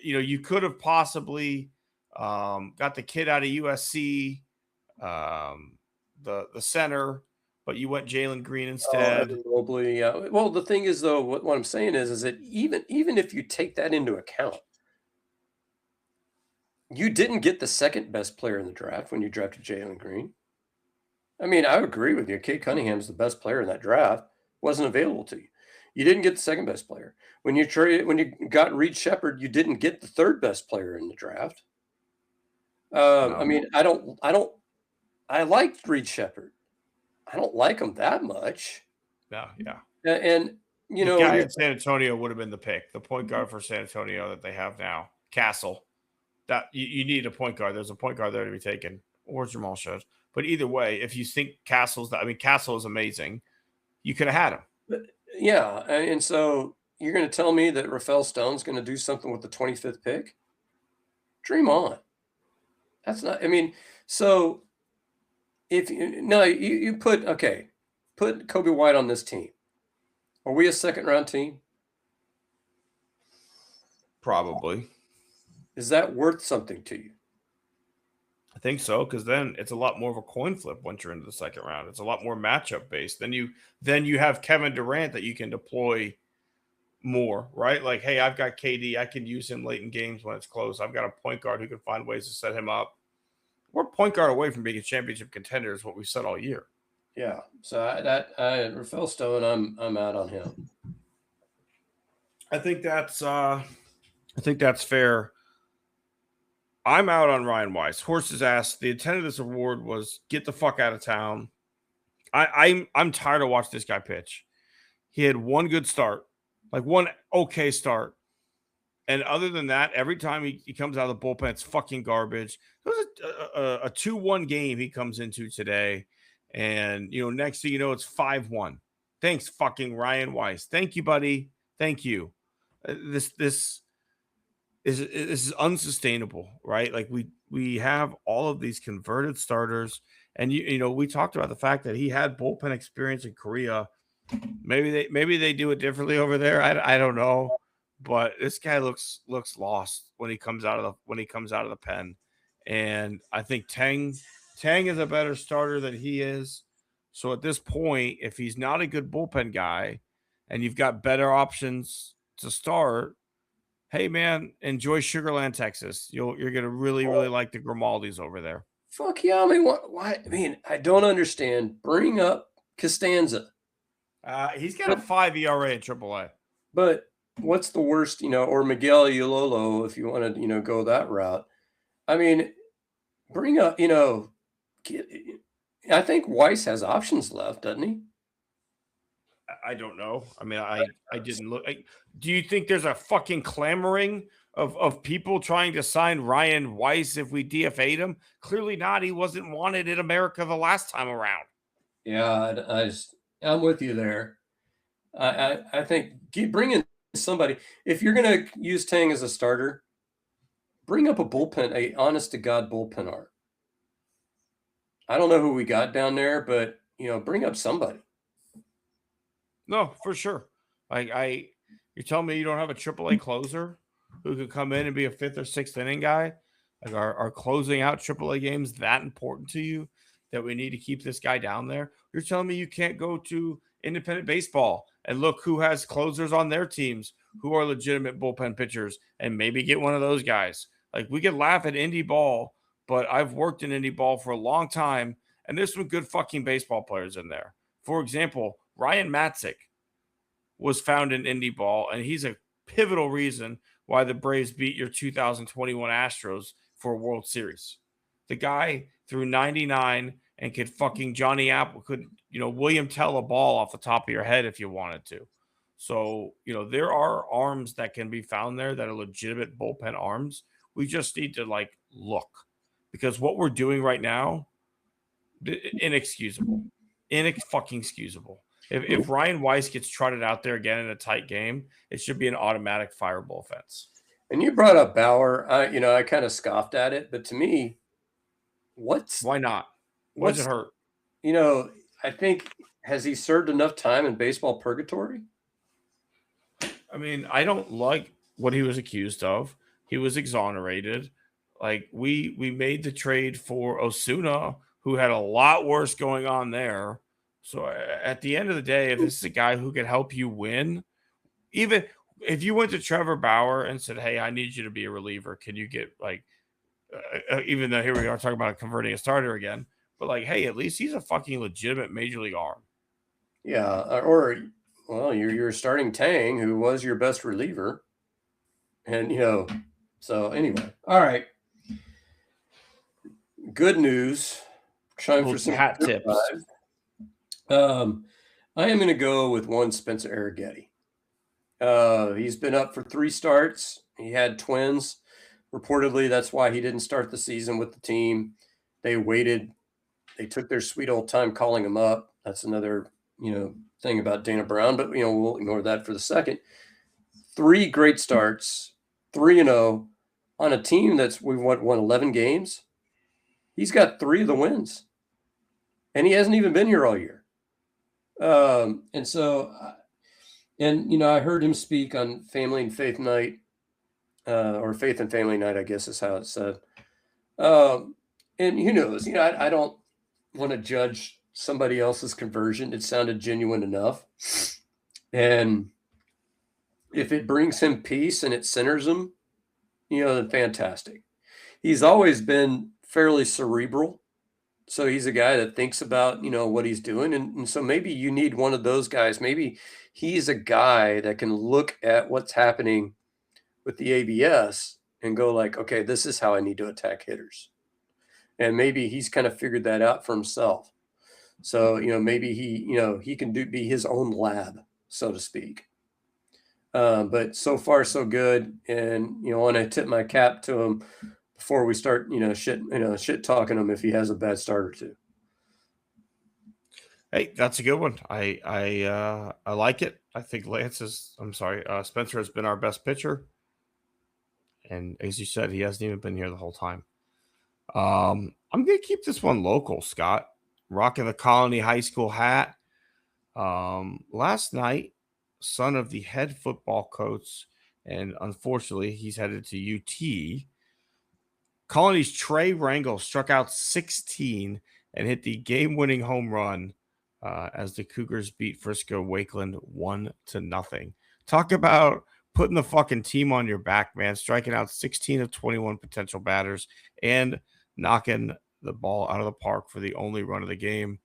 you could have possibly Got the kid out of USC, the center, but you went Jalen Green instead. Evan Mobley, yeah. Well, the thing is, though, what I'm saying is that even if you take that into account, you didn't get the second best player in the draft when you drafted Jalen Green. I mean, I agree with you. Kate Cunningham's the best player in that draft. Wasn't available to you. You didn't get the second best player. When you got Reed Shepard, you didn't get the third best player in the draft. No. I mean, I liked Reed Shepard. I don't like him that much. Yeah. And you the know, guy in San Antonio would have been the pick, the point guard for San Antonio that they have now, Castle. That you need a point guard. There's a point guard there to be taken, or Jamal shows. But either way, if you think Castle is amazing. You could have had him. But, yeah, and so you're going to tell me that Rafael Stone's going to do something with the 25th pick? Dream on. That's not. I mean, so if you put Kobe White on this team. Are we a second round team? Probably. Is that worth something to you? I think so, because then it's a lot more of a coin flip once you're into the second round. It's a lot more matchup based. Then you have Kevin Durant that you can deploy more, right? Like, hey, I've got KD. I can use him late in games when it's close. I've got a point guard who can find ways to set him up. We're a point guard away from being a championship contender is what we've said all year. Yeah. So Rafael Stone, I'm out on him. I think that's fair. I'm out on Ryan Weiss. Horse's ass. The intent of this award was get the fuck out of town. I'm tired of watching this guy pitch. He had one good start, like one okay start. And other than that, every time he comes out of the bullpen, it's fucking garbage. There was a 2-1 game he comes into today. And, next thing you know, it's 5-1. Thanks, fucking Ryan Weiss. Thank you, buddy. Thank you. This is unsustainable, right? Like we have all of these converted starters, and we talked about the fact that he had bullpen experience in Korea. Maybe they do it differently over there. I don't know, but this guy looks lost when he comes out of the pen, and I think Tang is a better starter than he is. So at this point, if he's not a good bullpen guy, and you've got better options to start. Hey man, enjoy Sugarland, Texas. You're gonna really like the Grimaldis over there. Fuck yeah! I mean, why? I mean, I don't understand. Bring up Costanza. He's got a 5 ERA in AAA. But what's the worst? Or Miguel Yololo, if you want to, go that route. I mean, bring up. I think Weiss has options left, doesn't he? I don't know. I mean, I didn't look. Do you think there's a fucking clamoring of people trying to sign Ryan Weiss if we DFA'd him? Clearly not. He wasn't wanted in America the last time around. Yeah, I'm with you there. I think bring in somebody. If you're going to use Tang as a starter, bring up a honest to God bullpen arm. I don't know who we got down there, but bring up somebody. No, for sure. You're telling me you don't have a AAA closer who could come in and be a 5th or 6th inning guy? Like, are closing out AAA games that important to you that we need to keep this guy down there? You're telling me you can't go to independent baseball and look who has closers on their teams who are legitimate bullpen pitchers and maybe get one of those guys. Like, we could laugh at indie ball, but I've worked in indie ball for a long time, and there's some good fucking baseball players in there. For example, Ryan Matzik was found in indie ball, and he's a pivotal reason why the Braves beat your 2021 Astros for a World Series. The guy threw 99 and could fucking William Tell a ball off the top of your head if you wanted to. So, there are arms that can be found there that are legitimate bullpen arms. We just need to look, because what we're doing right now, inexcusable. If Ryan Weiss gets trotted out there again in a tight game, it should be an automatic fireable offense. And you brought up Bauer. I kind of scoffed at it, but to me, why not? Why does it hurt? I think, has he served enough time in baseball purgatory? I mean, I don't like what he was accused of. He was exonerated. Like we made the trade for Osuna, who had a lot worse going on there. So at the end of the day, if this is a guy who could help you win, even if you went to Trevor Bauer and said, "Hey, I need you to be a reliever. Can you get like?" Even though here we are talking about converting a starter again, but like, hey, at least he's a fucking legitimate major league arm. Yeah, well, you're starting Tang, who was your best reliever, and so anyway, all right. Good news. Trying for some Hat good tips. vibes. I am going to go with one Spencer Arrighetti. He's been up for 3 starts. He had twins. Reportedly, that's why he didn't start the season with the team. They waited. They took their sweet old time calling him up. That's another, thing about Dana Brown, but we'll ignore that for the second. 3 great starts, 3-0 on a team we've won 11 games. He's got 3 of the wins, and he hasn't even been here all year. And so, I heard him speak on Family and Faith Night, or Faith and Family Night, I guess is how it's said. And who knows? I don't want to judge somebody else's conversion. It sounded genuine enough. And if it brings him peace and it centers him, then fantastic. He's always been fairly cerebral. So he's a guy that thinks about, what he's doing. And so maybe you need one of those guys. Maybe he's a guy that can look at what's happening with the ABS and go like, okay, this is how I need to attack hitters. And maybe he's kind of figured that out for himself. So, maybe he can be his own lab, so to speak. But so far so good. And, I want to tip my cap to him before we start, shit talking him if he has a bad start or two. Hey, that's a good one. I like it. I think Spencer has been our best pitcher. And as you said, he hasn't even been here the whole time. I'm going to keep this one local, Scott. Rocking the Colony High School hat. Last night, son of the head football coach, and unfortunately, he's headed to UT. Colony's Trey Rangel struck out 16 and hit the game-winning home run as the Cougars beat Frisco Wakeland 1-0. Talk about putting the fucking team on your back, man. Striking out 16 of 21 potential batters and knocking the ball out of the park for the only run of the game.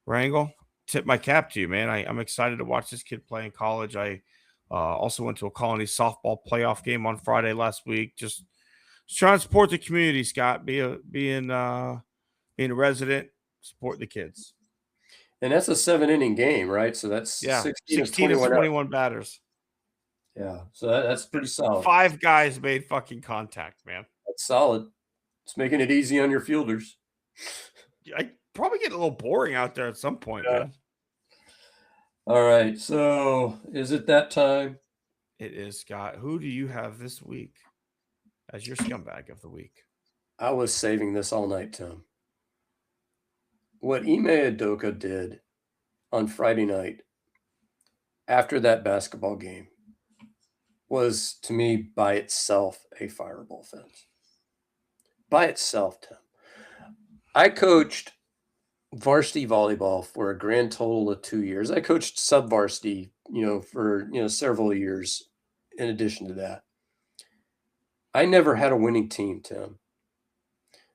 Rangel, tip my cap to you, man. I'm excited to watch this kid play in college. I also went to a Colony softball playoff game on Friday last week. Just trying to support the community, Scott. Being a resident, support the kids. And that's a 7-inning game, right? So that's 16 of 21 batters. Yeah, so that's pretty solid. 5 guys made fucking contact, man. That's solid. It's making it easy on your fielders. I probably get a little boring out there at some point, man. All right, so is it that time? It is, Scott. Who do you have this week as your scumbag of the week? I was saving this all night, Tim. What Ime Udoka did on Friday night after that basketball game was, to me, by itself, a fireable offense. By itself, Tim. I coached varsity volleyball for a grand total of 2 years. I coached sub-varsity, for, several years in addition to that. I never had a winning team, Tim.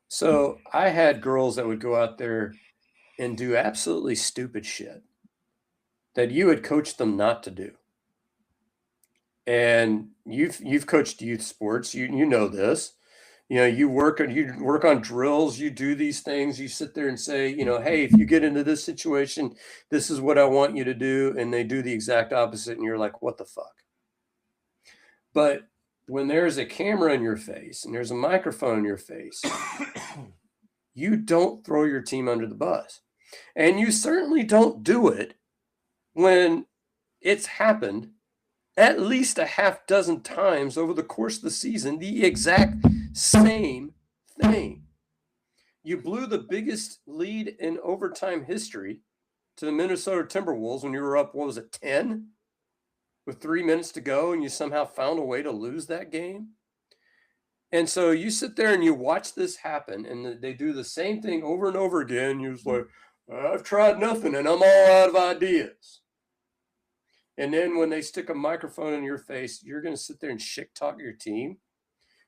So I had girls that would go out there and do absolutely stupid shit that you had coached them not to do. And you've coached youth sports. You know this. You work on drills, you do these things, you sit there and say, hey, if you get into this situation, this is what I want you to do. And they do the exact opposite. And you're like, what the fuck? But when there's a camera in your face and there's a microphone in your face, you don't throw your team under the bus. And you certainly don't do it when it's happened at least a half dozen times over the course of the season, the exact same thing. You blew the biggest lead in overtime history to the Minnesota Timberwolves when you were up, 10? With 3 minutes to go, and you somehow found a way to lose that game. And so you sit there and you watch this happen, and they do the same thing over and over again. You're just like, I've tried nothing and I'm all out of ideas. And then when they stick a microphone in your face, you're going to sit there and shit talk your team.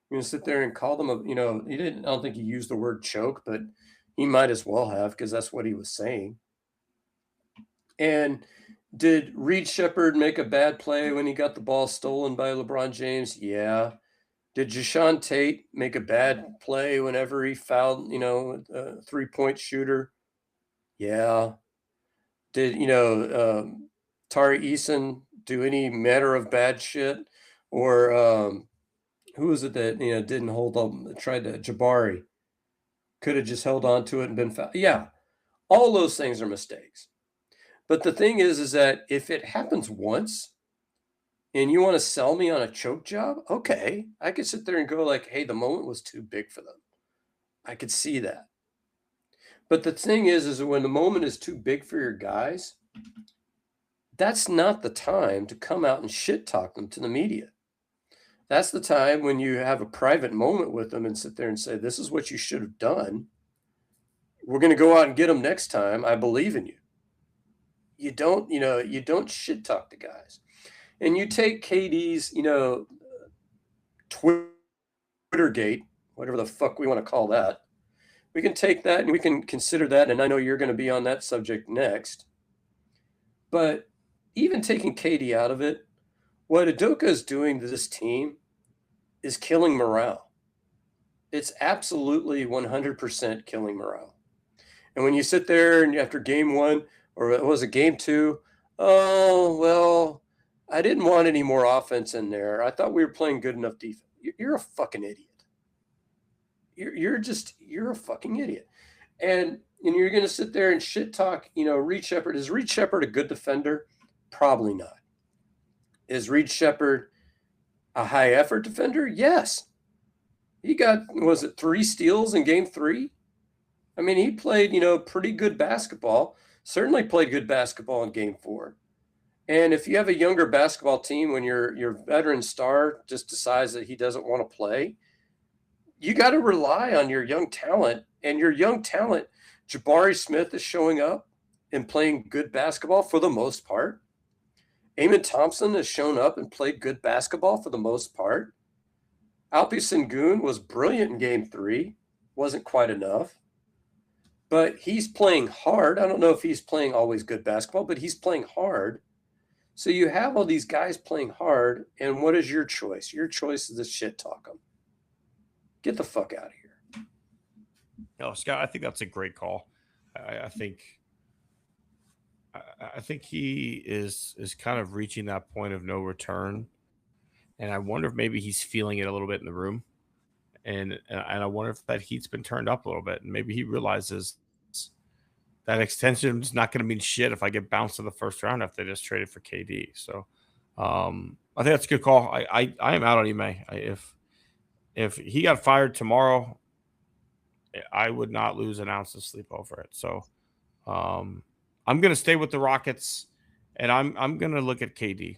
You're going to sit there and call them he didn't, I don't think he used the word choke, but he might as well have, because that's what he was saying. And did Reed Shepherd make a bad play when he got the ball stolen by LeBron James? Yeah. Did Jashawn Tate make a bad play whenever he fouled, a 3-point shooter? Yeah. Did, Tari Eason do any manner of bad shit? Or who was it that, didn't hold on, tried to, Jabari could have just held on to it and been fouled? Yeah. All those things are mistakes. But the thing is that if it happens once and you want to sell me on a choke job, okay, I could sit there and go like, hey, the moment was too big for them. I could see that. But the thing is that when the moment is too big for your guys, that's not the time to come out and shit talk them to the media. That's the time when you have a private moment with them and sit there and say, this is what you should have done. We're going to go out and get them next time. I believe in you. You don't shit talk the guys. And you take KD's, Twittergate, whatever the fuck we want to call that. We can take that and we can consider that. And I know you're going to be on that subject next. But even taking KD out of it, what Udoka is doing to this team is killing morale. It's absolutely 100% killing morale. And when you sit there and after game one, or was it game two? Oh, well, I didn't want any more offense in there. I thought we were playing good enough defense. You're a fucking idiot. You're a fucking idiot. And you're going to sit there and shit talk, Reed Shepherd. Is Reed Shepherd a good defender? Probably not. Is Reed Shepherd a high effort defender? Yes. He got, was it 3 steals in game 3? I mean, he played, pretty good basketball. Certainly played good basketball in game 4. And if you have a younger basketball team, when your veteran star just decides that he doesn't want to play, you got to rely on your young talent. And your young talent, Jabari Smith, is showing up and playing good basketball for the most part. Amen Thompson has shown up and played good basketball for the most part. Alpi Sengun was brilliant in game 3. Wasn't quite enough. But he's playing hard. I don't know if he's playing always good basketball, but he's playing hard. So you have all these guys playing hard, and what is your choice? Your choice is to shit talk them. Get the fuck out of here. No, Scott, I think that's a great call. I think he is kind of reaching that point of no return, and I wonder if maybe he's feeling it a little bit in the room, and I wonder if that heat's been turned up a little bit, and maybe he realizes that extension is not going to mean shit if I get bounced in the first round if they just traded for KD. So I think that's a good call. I am out on Ime. If he got fired tomorrow, I would not lose an ounce of sleep over it. So I'm going to stay with the Rockets, and I'm going to look at KD.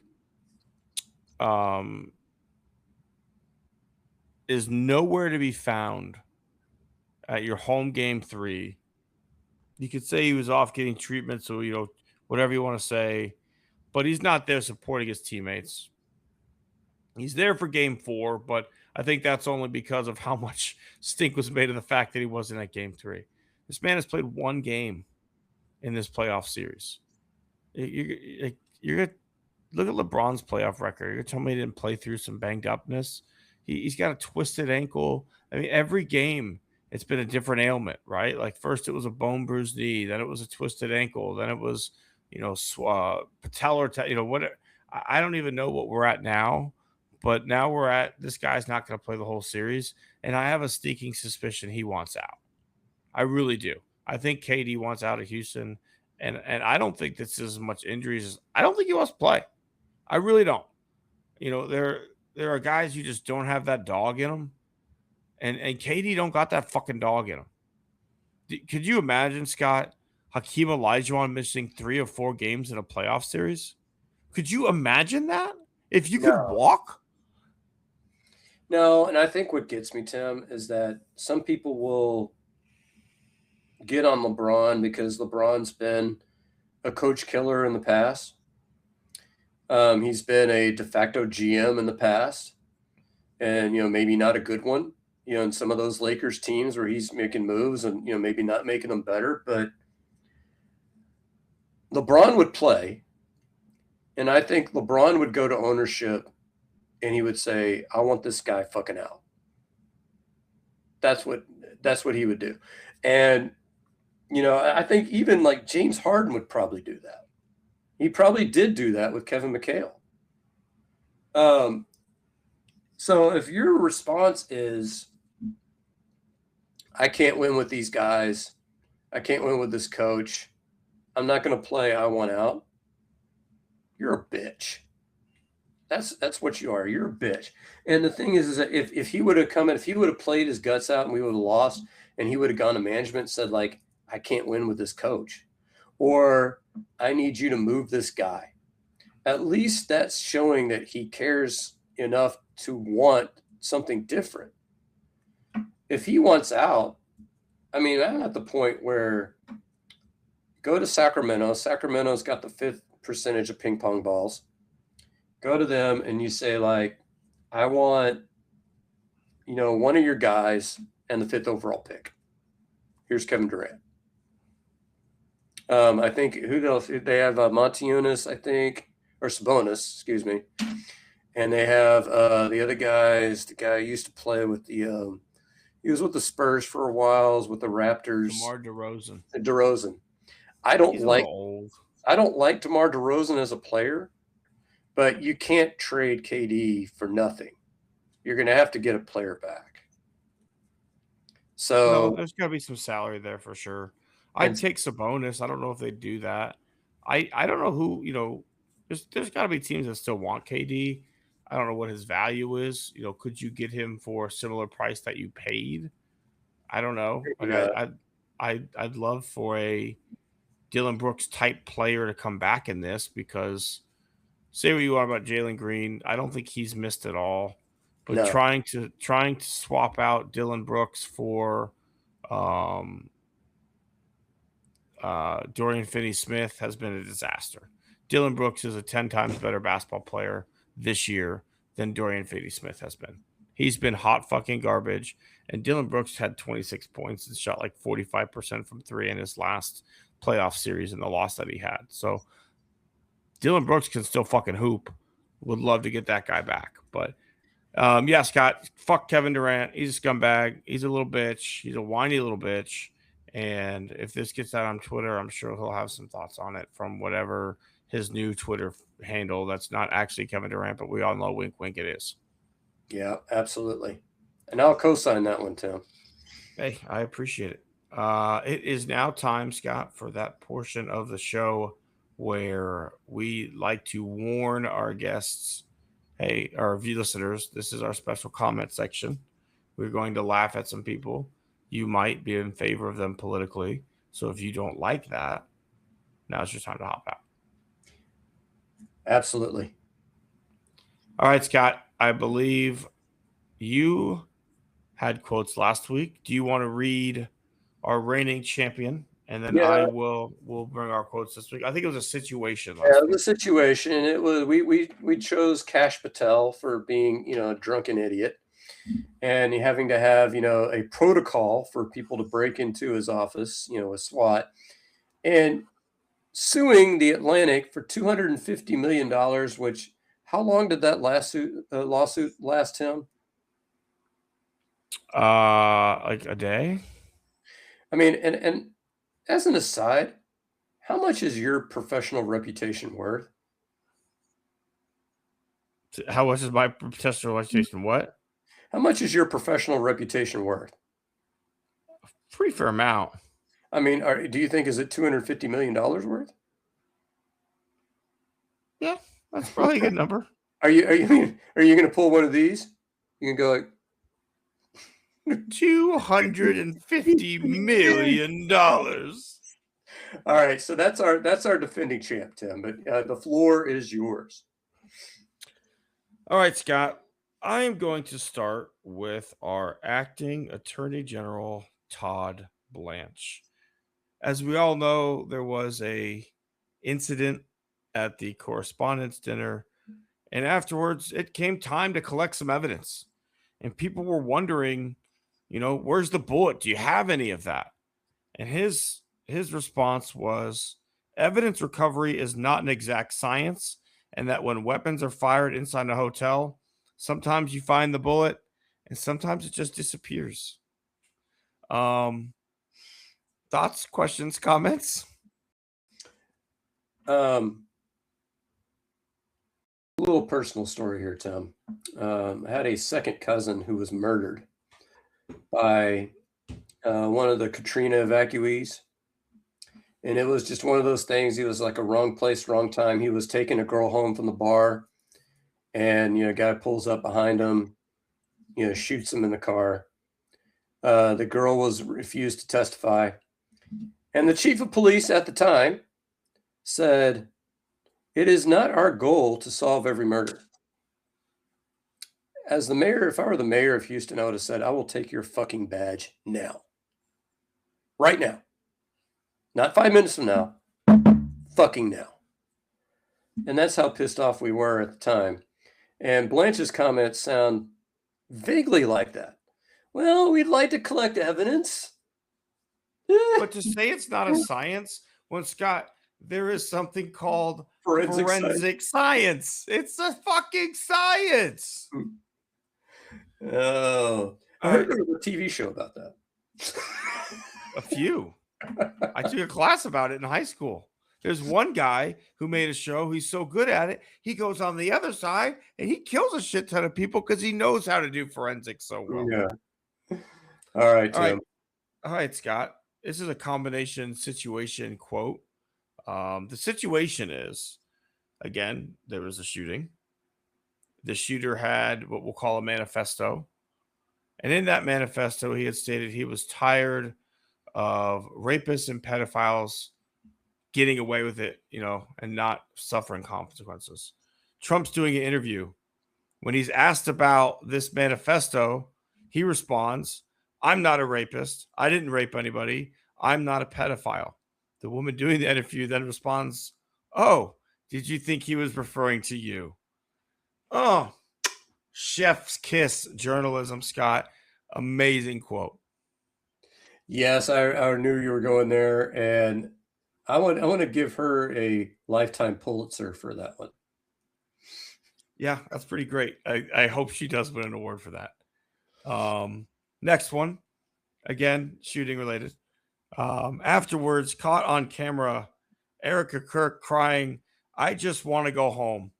Is nowhere to be found at your home game 3. You could say he was off getting treatment, so whatever you want to say, but he's not there supporting his teammates. He's there for game 4, but I think that's only because of how much stink was made of the fact that he wasn't at game 3. This man has played 1 game in this playoff series. You're going to look at LeBron's playoff record. You're going to tell me he didn't play through some banged upness. He's got a twisted ankle. I mean, every game it's been a different ailment, right? Like first it was a bone bruised knee, then it was a twisted ankle, then it was, patellar, what? I don't even know what we're at now. But now we're at this guy's not going to play the whole series. And I have a sneaking suspicion he wants out. I really do. I think KD wants out of Houston. And I don't think this is as much injuries. I don't think he wants to play. I really don't. There are guys who just don't have that dog in them. And KD don't got that fucking dog in him. Could you imagine, Scott, Hakeem Olajuwon missing 3 or 4 games in a playoff series? Could you imagine that? If you could walk? No, and I think what gets me, Tim, is that some people will get on LeBron because LeBron's been a coach killer in the past. He's been a de facto GM in the past, and maybe not a good one. In some of those Lakers teams where he's making moves and maybe not making them better, but LeBron would play, and I think LeBron would go to ownership and he would say, "I want this guy fucking out." That's what he would do, and I think even like James Harden would probably do that. He probably did do that with Kevin McHale. So if your response is, I can't win with these guys, I can't win with this coach, I'm not going to play, I want out, you're a bitch. That's what you are. You're a bitch. And the thing is that if he would have come in, if he would have played his guts out and we would have lost, and he would have gone to management and said, like, I can't win with this coach, or I need you to move this guy, at least that's showing that he cares enough to want something different. If he wants out, I mean, I'm at the point where go to Sacramento. Sacramento's got the 5th percentage of ping pong balls. Go to them and you say, like, I want, one of your guys and the 5th overall pick. Here's Kevin Durant. I think who else? They have Montiunas, I think, or Sabonis, excuse me. And they have the other guys. The guy used to play with the he was with the Spurs for a while, was with the Raptors. DeMar DeRozan. DeRozan. He's a little old. I don't like DeMar DeRozan as a player, but you can't trade KD for nothing. You're going to have to get a player back. So no, there's got to be some salary there for sure. I'd take Sabonis. I don't know if they do that. I don't know who, there's got to be teams that still want KD. I don't know what his value is. Could you get him for a similar price that you paid? I don't know. Like I'd love for a Dylan Brooks type player to come back in this, because say what you are about Jalen Green, I don't think he's missed at all. But no. trying to swap out Dylan Brooks for Dorian Finney-Smith has been a disaster. Dylan Brooks is a 10 times better basketball player this year than Dorian Finney-Smith has been. He's been hot fucking garbage. And Dylan Brooks had 26 points and shot like 45% from 3 in his last playoff series in the loss that he had. So Dylan Brooks can still fucking hoop. Would love to get that guy back. But yeah, Scott, fuck Kevin Durant. He's a scumbag. He's a little bitch. He's a whiny little bitch. And if this gets out on Twitter, I'm sure he'll have some thoughts on it from whatever his new Twitter handle that's not actually Kevin Durant, but we all know wink, wink it is. Yeah, absolutely. And I'll co-sign that one, Tim. Hey, I appreciate it. It is now time, Scott, for that portion of the show where we like to warn our guests, hey, our view listeners, this is our special comment section. We're going to laugh at some people. You might be in favor of them politically. So if you don't like that, now's your time to hop out. Absolutely. All right, Scott, I believe you had quotes last week. Do you want to read our reigning champion? And then I will bring our quotes this week. I think it was a situation. It was a situation. It was we chose Kash Patel for being a drunken idiot, and having to have a protocol for people to break into his office, with SWAT, and suing the Atlantic for $250 million. Which, how long did that lawsuit last, Tim? Like a day. I mean, and as an aside, how much is your professional reputation worth? How much is my professional reputation? What? How much is your professional reputation worth? Pretty fair amount. I mean, do you think is it $250 million worth? Yeah, that's probably a good number. Are you going to pull one of these? You can go like $250 million. All right, so that's our defending champ, Tim. But the floor is yours. All right, Scott. I am going to start with our acting Attorney General, Todd Blanche. As we all know, there was a incident at the correspondence dinner, and afterwards it came time to collect some evidence. And people were wondering, where's the bullet? Do you have any of that? And his response was evidence recovery is not an exact science, and that when weapons are fired inside a hotel, sometimes you find the bullet and sometimes it just disappears. Um Thoughts, questions, comments? A little personal story here, Tim. I had a second cousin who was murdered by one of the Katrina evacuees. And it was just one of those things. He was like a wrong place, wrong time. He was taking a girl home from the bar, and a guy pulls up behind him, shoots him in the car. The girl was refused to testify, and the chief of police at the time said, "It is not our goal to solve every murder." As the mayor, if I were the mayor of Houston, I would have said, "I will take your fucking badge now, right now, not 5 minutes from now, fucking now." And that's how pissed off we were at the time. And Blanche's comments sound vaguely like that. Well, we'd like to collect evidence. But to say it's not a science, when Scott, there is something called Forensic science. It's a fucking science. Oh, I heard there was a TV show about that. A few. I took a class about it in high school. There's one guy who made a show. He's so good at it. He goes on the other side and he kills a shit ton of people because he knows how to do forensics so well. Yeah. All right, Tim. All right, Scott. This is a combination situation quote. The situation is, again, there was a shooting. The shooter had what we'll call a manifesto. And in that manifesto, he had stated he was tired of rapists and pedophiles getting away with it, and not suffering consequences. Trump's doing an interview. When he's asked about this manifesto, he responds, "I'm not a rapist. I didn't rape anybody. I'm not a pedophile." The woman doing the interview then responds, "Oh, did you think he was referring to you?" Oh, chef's kiss journalism, Scott. Amazing quote. Yes, I knew you were going there, and I want to give her a lifetime Pulitzer for that one. Yeah, that's pretty great. I hope she does win an award for that. Next one, again, shooting related. Afterwards, caught on camera, Erica Kirk crying, "I just want to go home."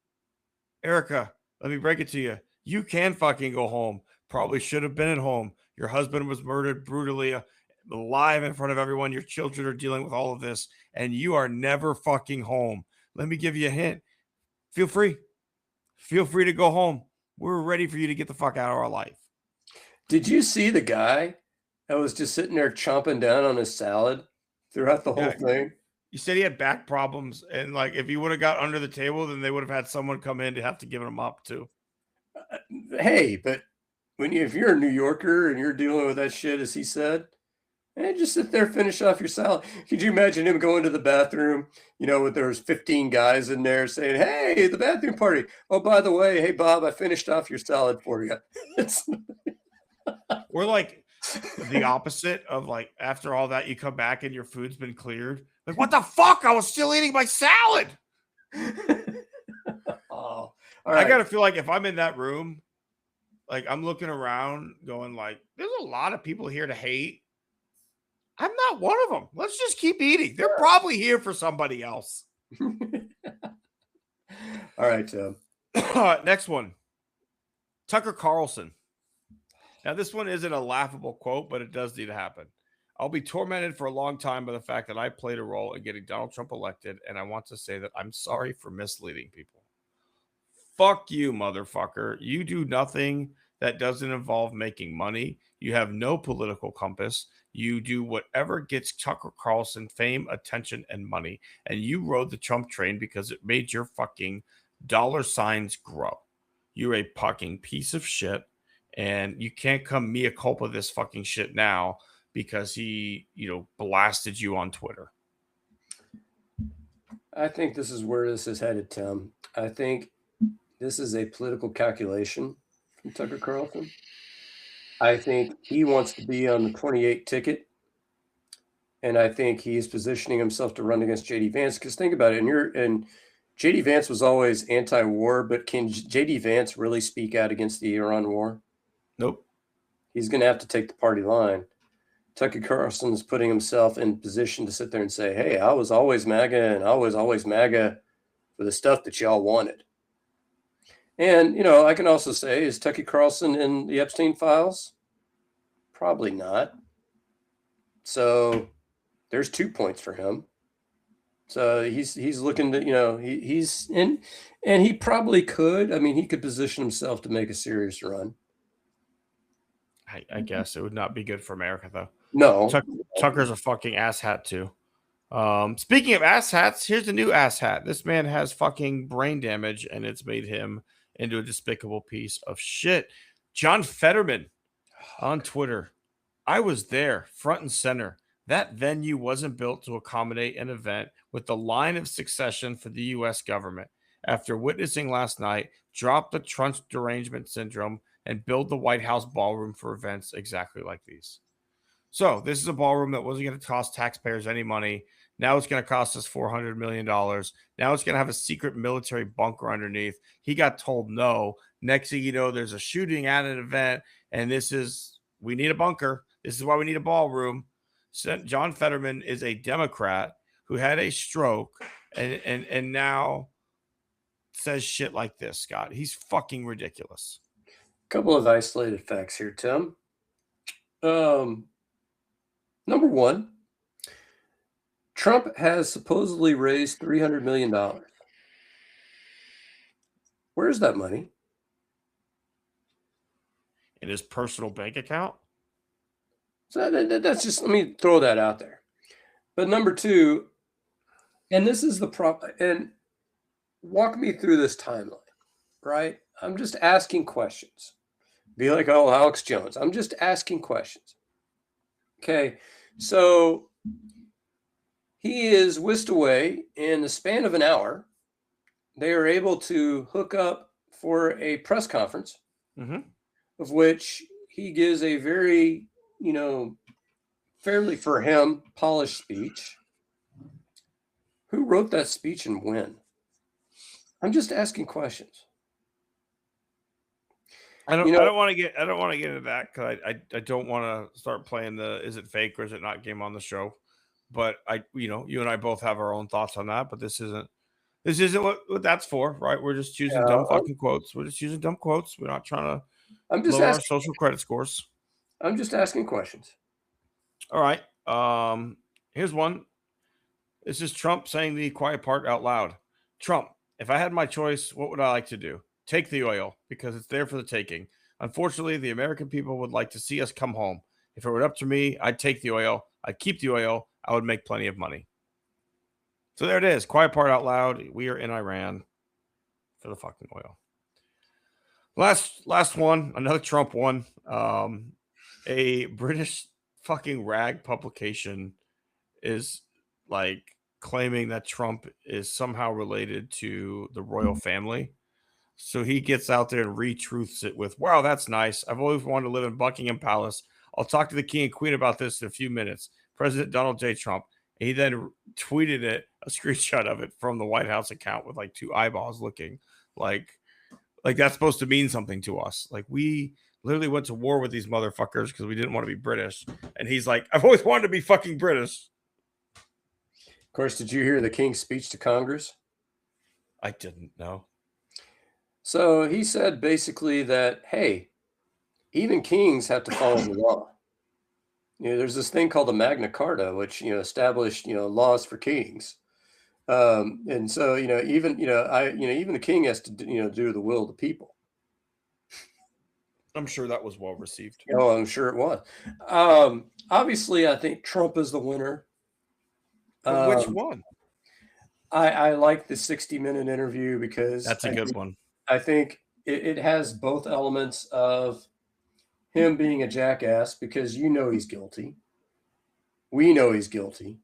Erica, let me break it to you. You can fucking go home. Probably should have been at home. Your husband was murdered brutally, live in front of everyone. Your children are dealing with all of this, and you are never fucking home. Let me give you a hint. Feel free. Feel free to go home. We're ready for you to get the fuck out of our life. Did you see the guy that was just sitting there chomping down on his salad throughout the whole thing? You said he had back problems, and like if he would have got under the table, then they would have had someone come in to have to give him up too. Hey, but if you're a New Yorker and you're dealing with that shit, as he said, just sit there, finish off your salad. Could you imagine him going to the bathroom, with there's 15 guys in there saying, "Hey, the bathroom party. Oh, by the way, hey, Bob, I finished off your salad for you." We're like the opposite of like after all that, you come back and your food's been cleared. Like, what the fuck? I was still eating my salad. Oh, all right. I gotta feel like if I'm in that room, like I'm looking around going like, there's a lot of people here to hate. I'm not one of them. Let's just keep eating. They're probably here for somebody else. All right, Tim. Next one. Tucker Carlson. Now, this one isn't a laughable quote, but it does need to happen. "I'll be tormented for a long time by the fact that I played a role in getting Donald Trump elected, and I want to say that I'm sorry for misleading people." Fuck you, motherfucker. You do nothing that doesn't involve making money. You have no political compass. You do whatever gets Tucker Carlson fame, attention, and money. And you rode the Trump train because it made your fucking dollar signs grow. you're a fucking piece of shit, and you can't come mea culpa this fucking shit now because he, blasted you on Twitter. I think this is where this is headed, Tim. I think this is a political calculation from Tucker Carlson. I think he wants to be on the 28 ticket, and I think he's positioning himself to run against J.D. Vance. Because think about it, and J.D. Vance was always anti-war, but can J.D. Vance really speak out against the Iran war? Nope. He's going to have to take the party line. Tucker Carlson is putting himself in position to sit there and say, hey, I was always MAGA, and I was always MAGA for the stuff that y'all wanted. And, I can also say, is Tucker Carlson in the Epstein files? Probably not. So there's 2 points for him. So he's looking to, he's in, and he probably could. I mean, he could position himself to make a serious run. I guess it would not be good for America, though. No. Tucker's a fucking asshat, too. Speaking of asshats, here's a new asshat. This man has fucking brain damage, and it's made him into a despicable piece of shit. John Fetterman on Twitter. I was there, front and center. That venue wasn't built to accommodate an event with the line of succession for the U.S. government. After witnessing last night, drop the Trump derangement syndrome and build the White House ballroom for events exactly like these. So this is a ballroom that wasn't going to cost taxpayers any money. Now it's going to cost us $400 million. Now it's going to have a secret military bunker underneath. He got told no. Next thing you know, there's a shooting at an event, and we need a bunker. This is why we need a ballroom. So John Fetterman is a Democrat who had a stroke and now says shit like this, Scott. He's fucking ridiculous. Couple of isolated facts here, Tim. Number one, Trump has supposedly raised $300 million. Where's that money? In his personal bank account? So that's just, let me throw that out there. But number two, and this is the problem, and walk me through this timeline, right? I'm just asking questions. Be like, oh, Alex Jones. I'm just asking questions. Okay, so he is whisked away in the span of an hour. They are able to hook up for a press conference, of which he gives a very, fairly for him, polished speech. Who wrote that speech and when? I'm just asking questions. I don't want to get into that because I don't want to start playing the is it fake or is it not game on the show. But you and I both have our own thoughts on that. But this isn't what that's for, right? We're just choosing dumb fucking quotes. We're just using dumb quotes. We're not trying to lower our social credit scores. I'm just asking questions. All right. Here's one. This is Trump saying the quiet part out loud. Trump, if I had my choice, what would I like to do? Take the oil because it's there for the taking. Unfortunately, the American people would like to see us come home. If it were up to me, I'd take the oil. I'd keep the oil. I would make plenty of money. So there it is. Quiet part out loud. We are in Iran for the fucking oil. Last one, another Trump one. A British fucking rag publication is like claiming that Trump is somehow related to the royal family. So he gets out there and retruths it with, wow, that's nice. I've always wanted to live in Buckingham Palace. I'll talk to the king and queen about this in a few minutes. President Donald J. Trump. And he then tweeted a screenshot of it from the White House account with like 2 eyeballs looking like that's supposed to mean something to us. Like we literally went to war with these motherfuckers because we didn't want to be British. And he's like, I've always wanted to be fucking British. Of course, did you hear the king's speech to Congress? I didn't know. So he said basically that, hey, even kings have to follow the law. There's this thing called the Magna Carta, which, established, laws for kings. And so, even the king has to, do the will of the people. I'm sure that was well received. Oh, I'm sure it was. Obviously, I think Trump is the winner. Which one? I like the 60-minute interview because that's a good one. I think it has both elements of him being a jackass because he's guilty. We know he's guilty.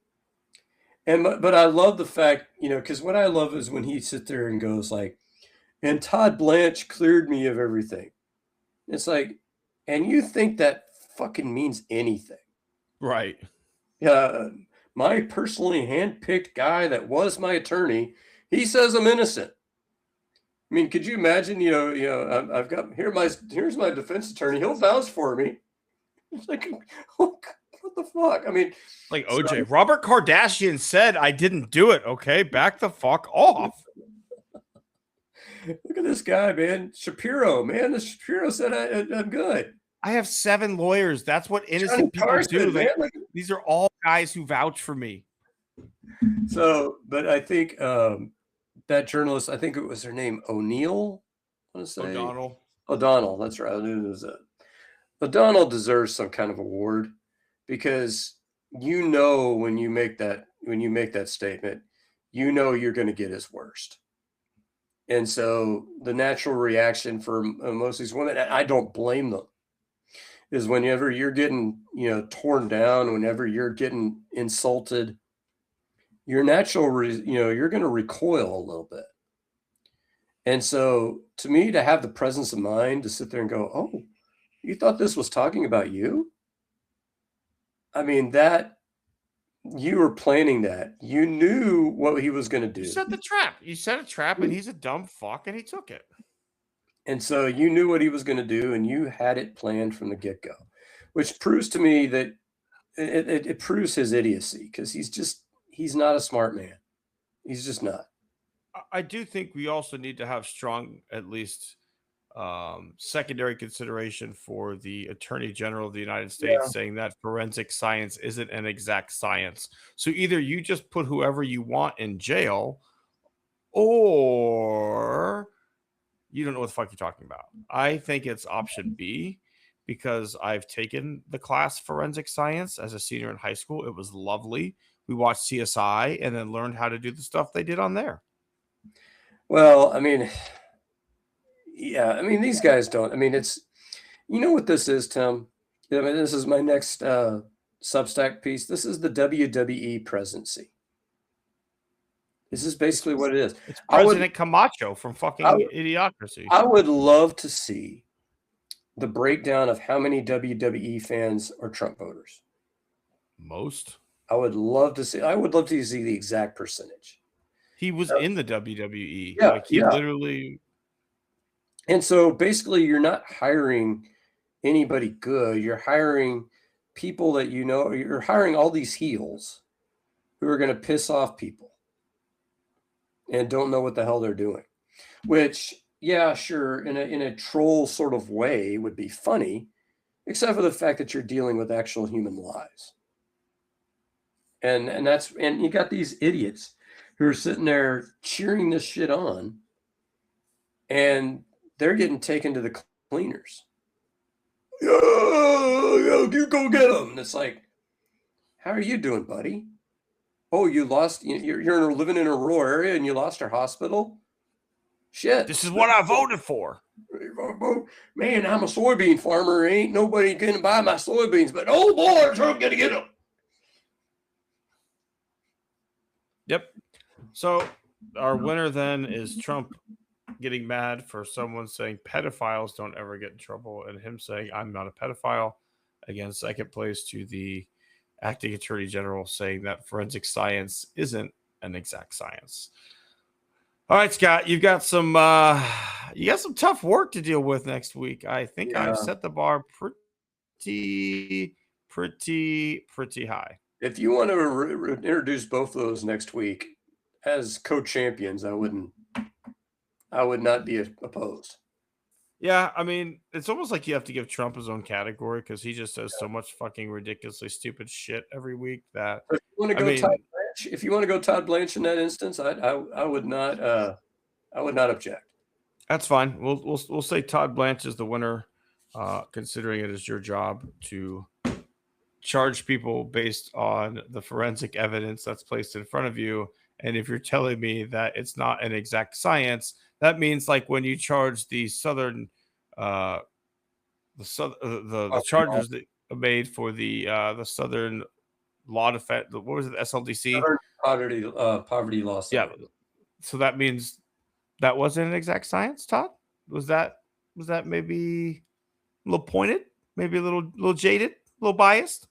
But I love the fact, because what I love is when he sits there and goes like, and Todd Blanche cleared me of everything. It's like, and you think that fucking means anything. Right. My personally handpicked guy that was my attorney, he says I'm innocent. I mean, could you imagine? I've got here's my defense attorney. He'll vouch for me. It's like, what the fuck? I mean, like OJ. Robert Kardashian said I didn't do it. Okay, back the fuck off. Look at this guy, man. Shapiro, man. The Shapiro said I'm good. I have 7 lawyers. That's what innocent people do. These are all guys who vouch for me. So, but I think that journalist, I think it was her name, O'Neill. I want to say O'Donnell. That's right. I knew it was O'Donnell deserves some kind of award because when you make that statement, you're going to get his worst. And so the natural reaction for most of these women, and I don't blame them, is whenever you're getting, torn down, whenever you're getting insulted, your natural, you're going to recoil a little bit. And so to me, to have the presence of mind to sit there and go, oh, you thought this was talking about you? I mean, that you were planning that. You knew what he was going to do. You set the trap. You set a trap, and he's a dumb fuck, and he took it. And so you knew what he was going to do, and you had it planned from the get-go, which proves to me that it proves his idiocy because he's not a smart man. He's just not. I do think we also need to have strong, at least, secondary consideration for the Attorney General of the United States saying that forensic science isn't an exact science. So either you just put whoever you want in jail, or you don't know what the fuck you're talking about. I think it's option B because I've taken the class forensic science as a senior in high school. It was lovely. We watched CSI and then learned how to do the stuff they did on there. Well, I mean, yeah, I mean, these guys don't. I mean, it's, what this is, Tim? I mean, this is my next Substack piece. This is the WWE presidency. This is basically what it is. It's President Camacho from fucking Idiocracy. I would love to see the breakdown of how many WWE fans are Trump voters. Most. I would love to see the exact percentage. He was in the WWE. Yeah, he literally. And so basically you're not hiring anybody good. You're hiring people that you're hiring all these heels who are going to piss off people and don't know what the hell they're doing. Which, yeah, sure, in a troll sort of way would be funny, except for the fact that you're dealing with actual human lives. And you got these idiots who are sitting there cheering this shit on, and they're getting taken to the cleaners. You go get them. And it's like, how are you doing, buddy? Oh, you lost. You're living in a rural area and you lost our hospital. Shit. This is what I voted for. Man, I'm a soybean farmer. Ain't nobody gonna buy my soybeans, but oh boy, Trump gonna get them. Yep. So our winner then is Trump getting mad for someone saying pedophiles don't ever get in trouble, and him saying I'm not a pedophile. Again, second place to the acting attorney general saying that forensic science isn't an exact science. All right, Scott, you got some tough work to deal with next week. I think I've set the bar pretty high. If you want to introduce both of those next week as co-champions, I would not be opposed. Yeah, I mean, it's almost like you have to give Trump his own category because he just says so much fucking ridiculously stupid shit every week that. If you want to go Todd Blanche in that instance, I would not object. That's fine. We'll say Todd Blanche is the winner, considering it is your job to charge people based on the forensic evidence that's placed in front of you. And if you're telling me that it's not an exact science, That means like when you charge the Southern, the charges that are made for the Southern Law Defense. What was it? SLDC. Southern Poverty Law Yeah. Center. So that means that wasn't an exact science, Todd. Was that maybe a little pointed, maybe a little jaded, a little biased?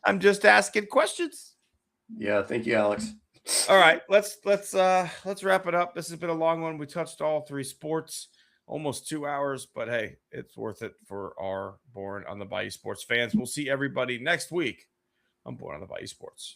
I'm just asking questions. Yeah, thank you, Alex. All right, let's wrap it up. This has been a long one. We touched all three sports, almost 2 hours, but hey, it's worth it for our Born on the Bayou Sports fans. We'll see everybody next week on Born on the Bayou Sports.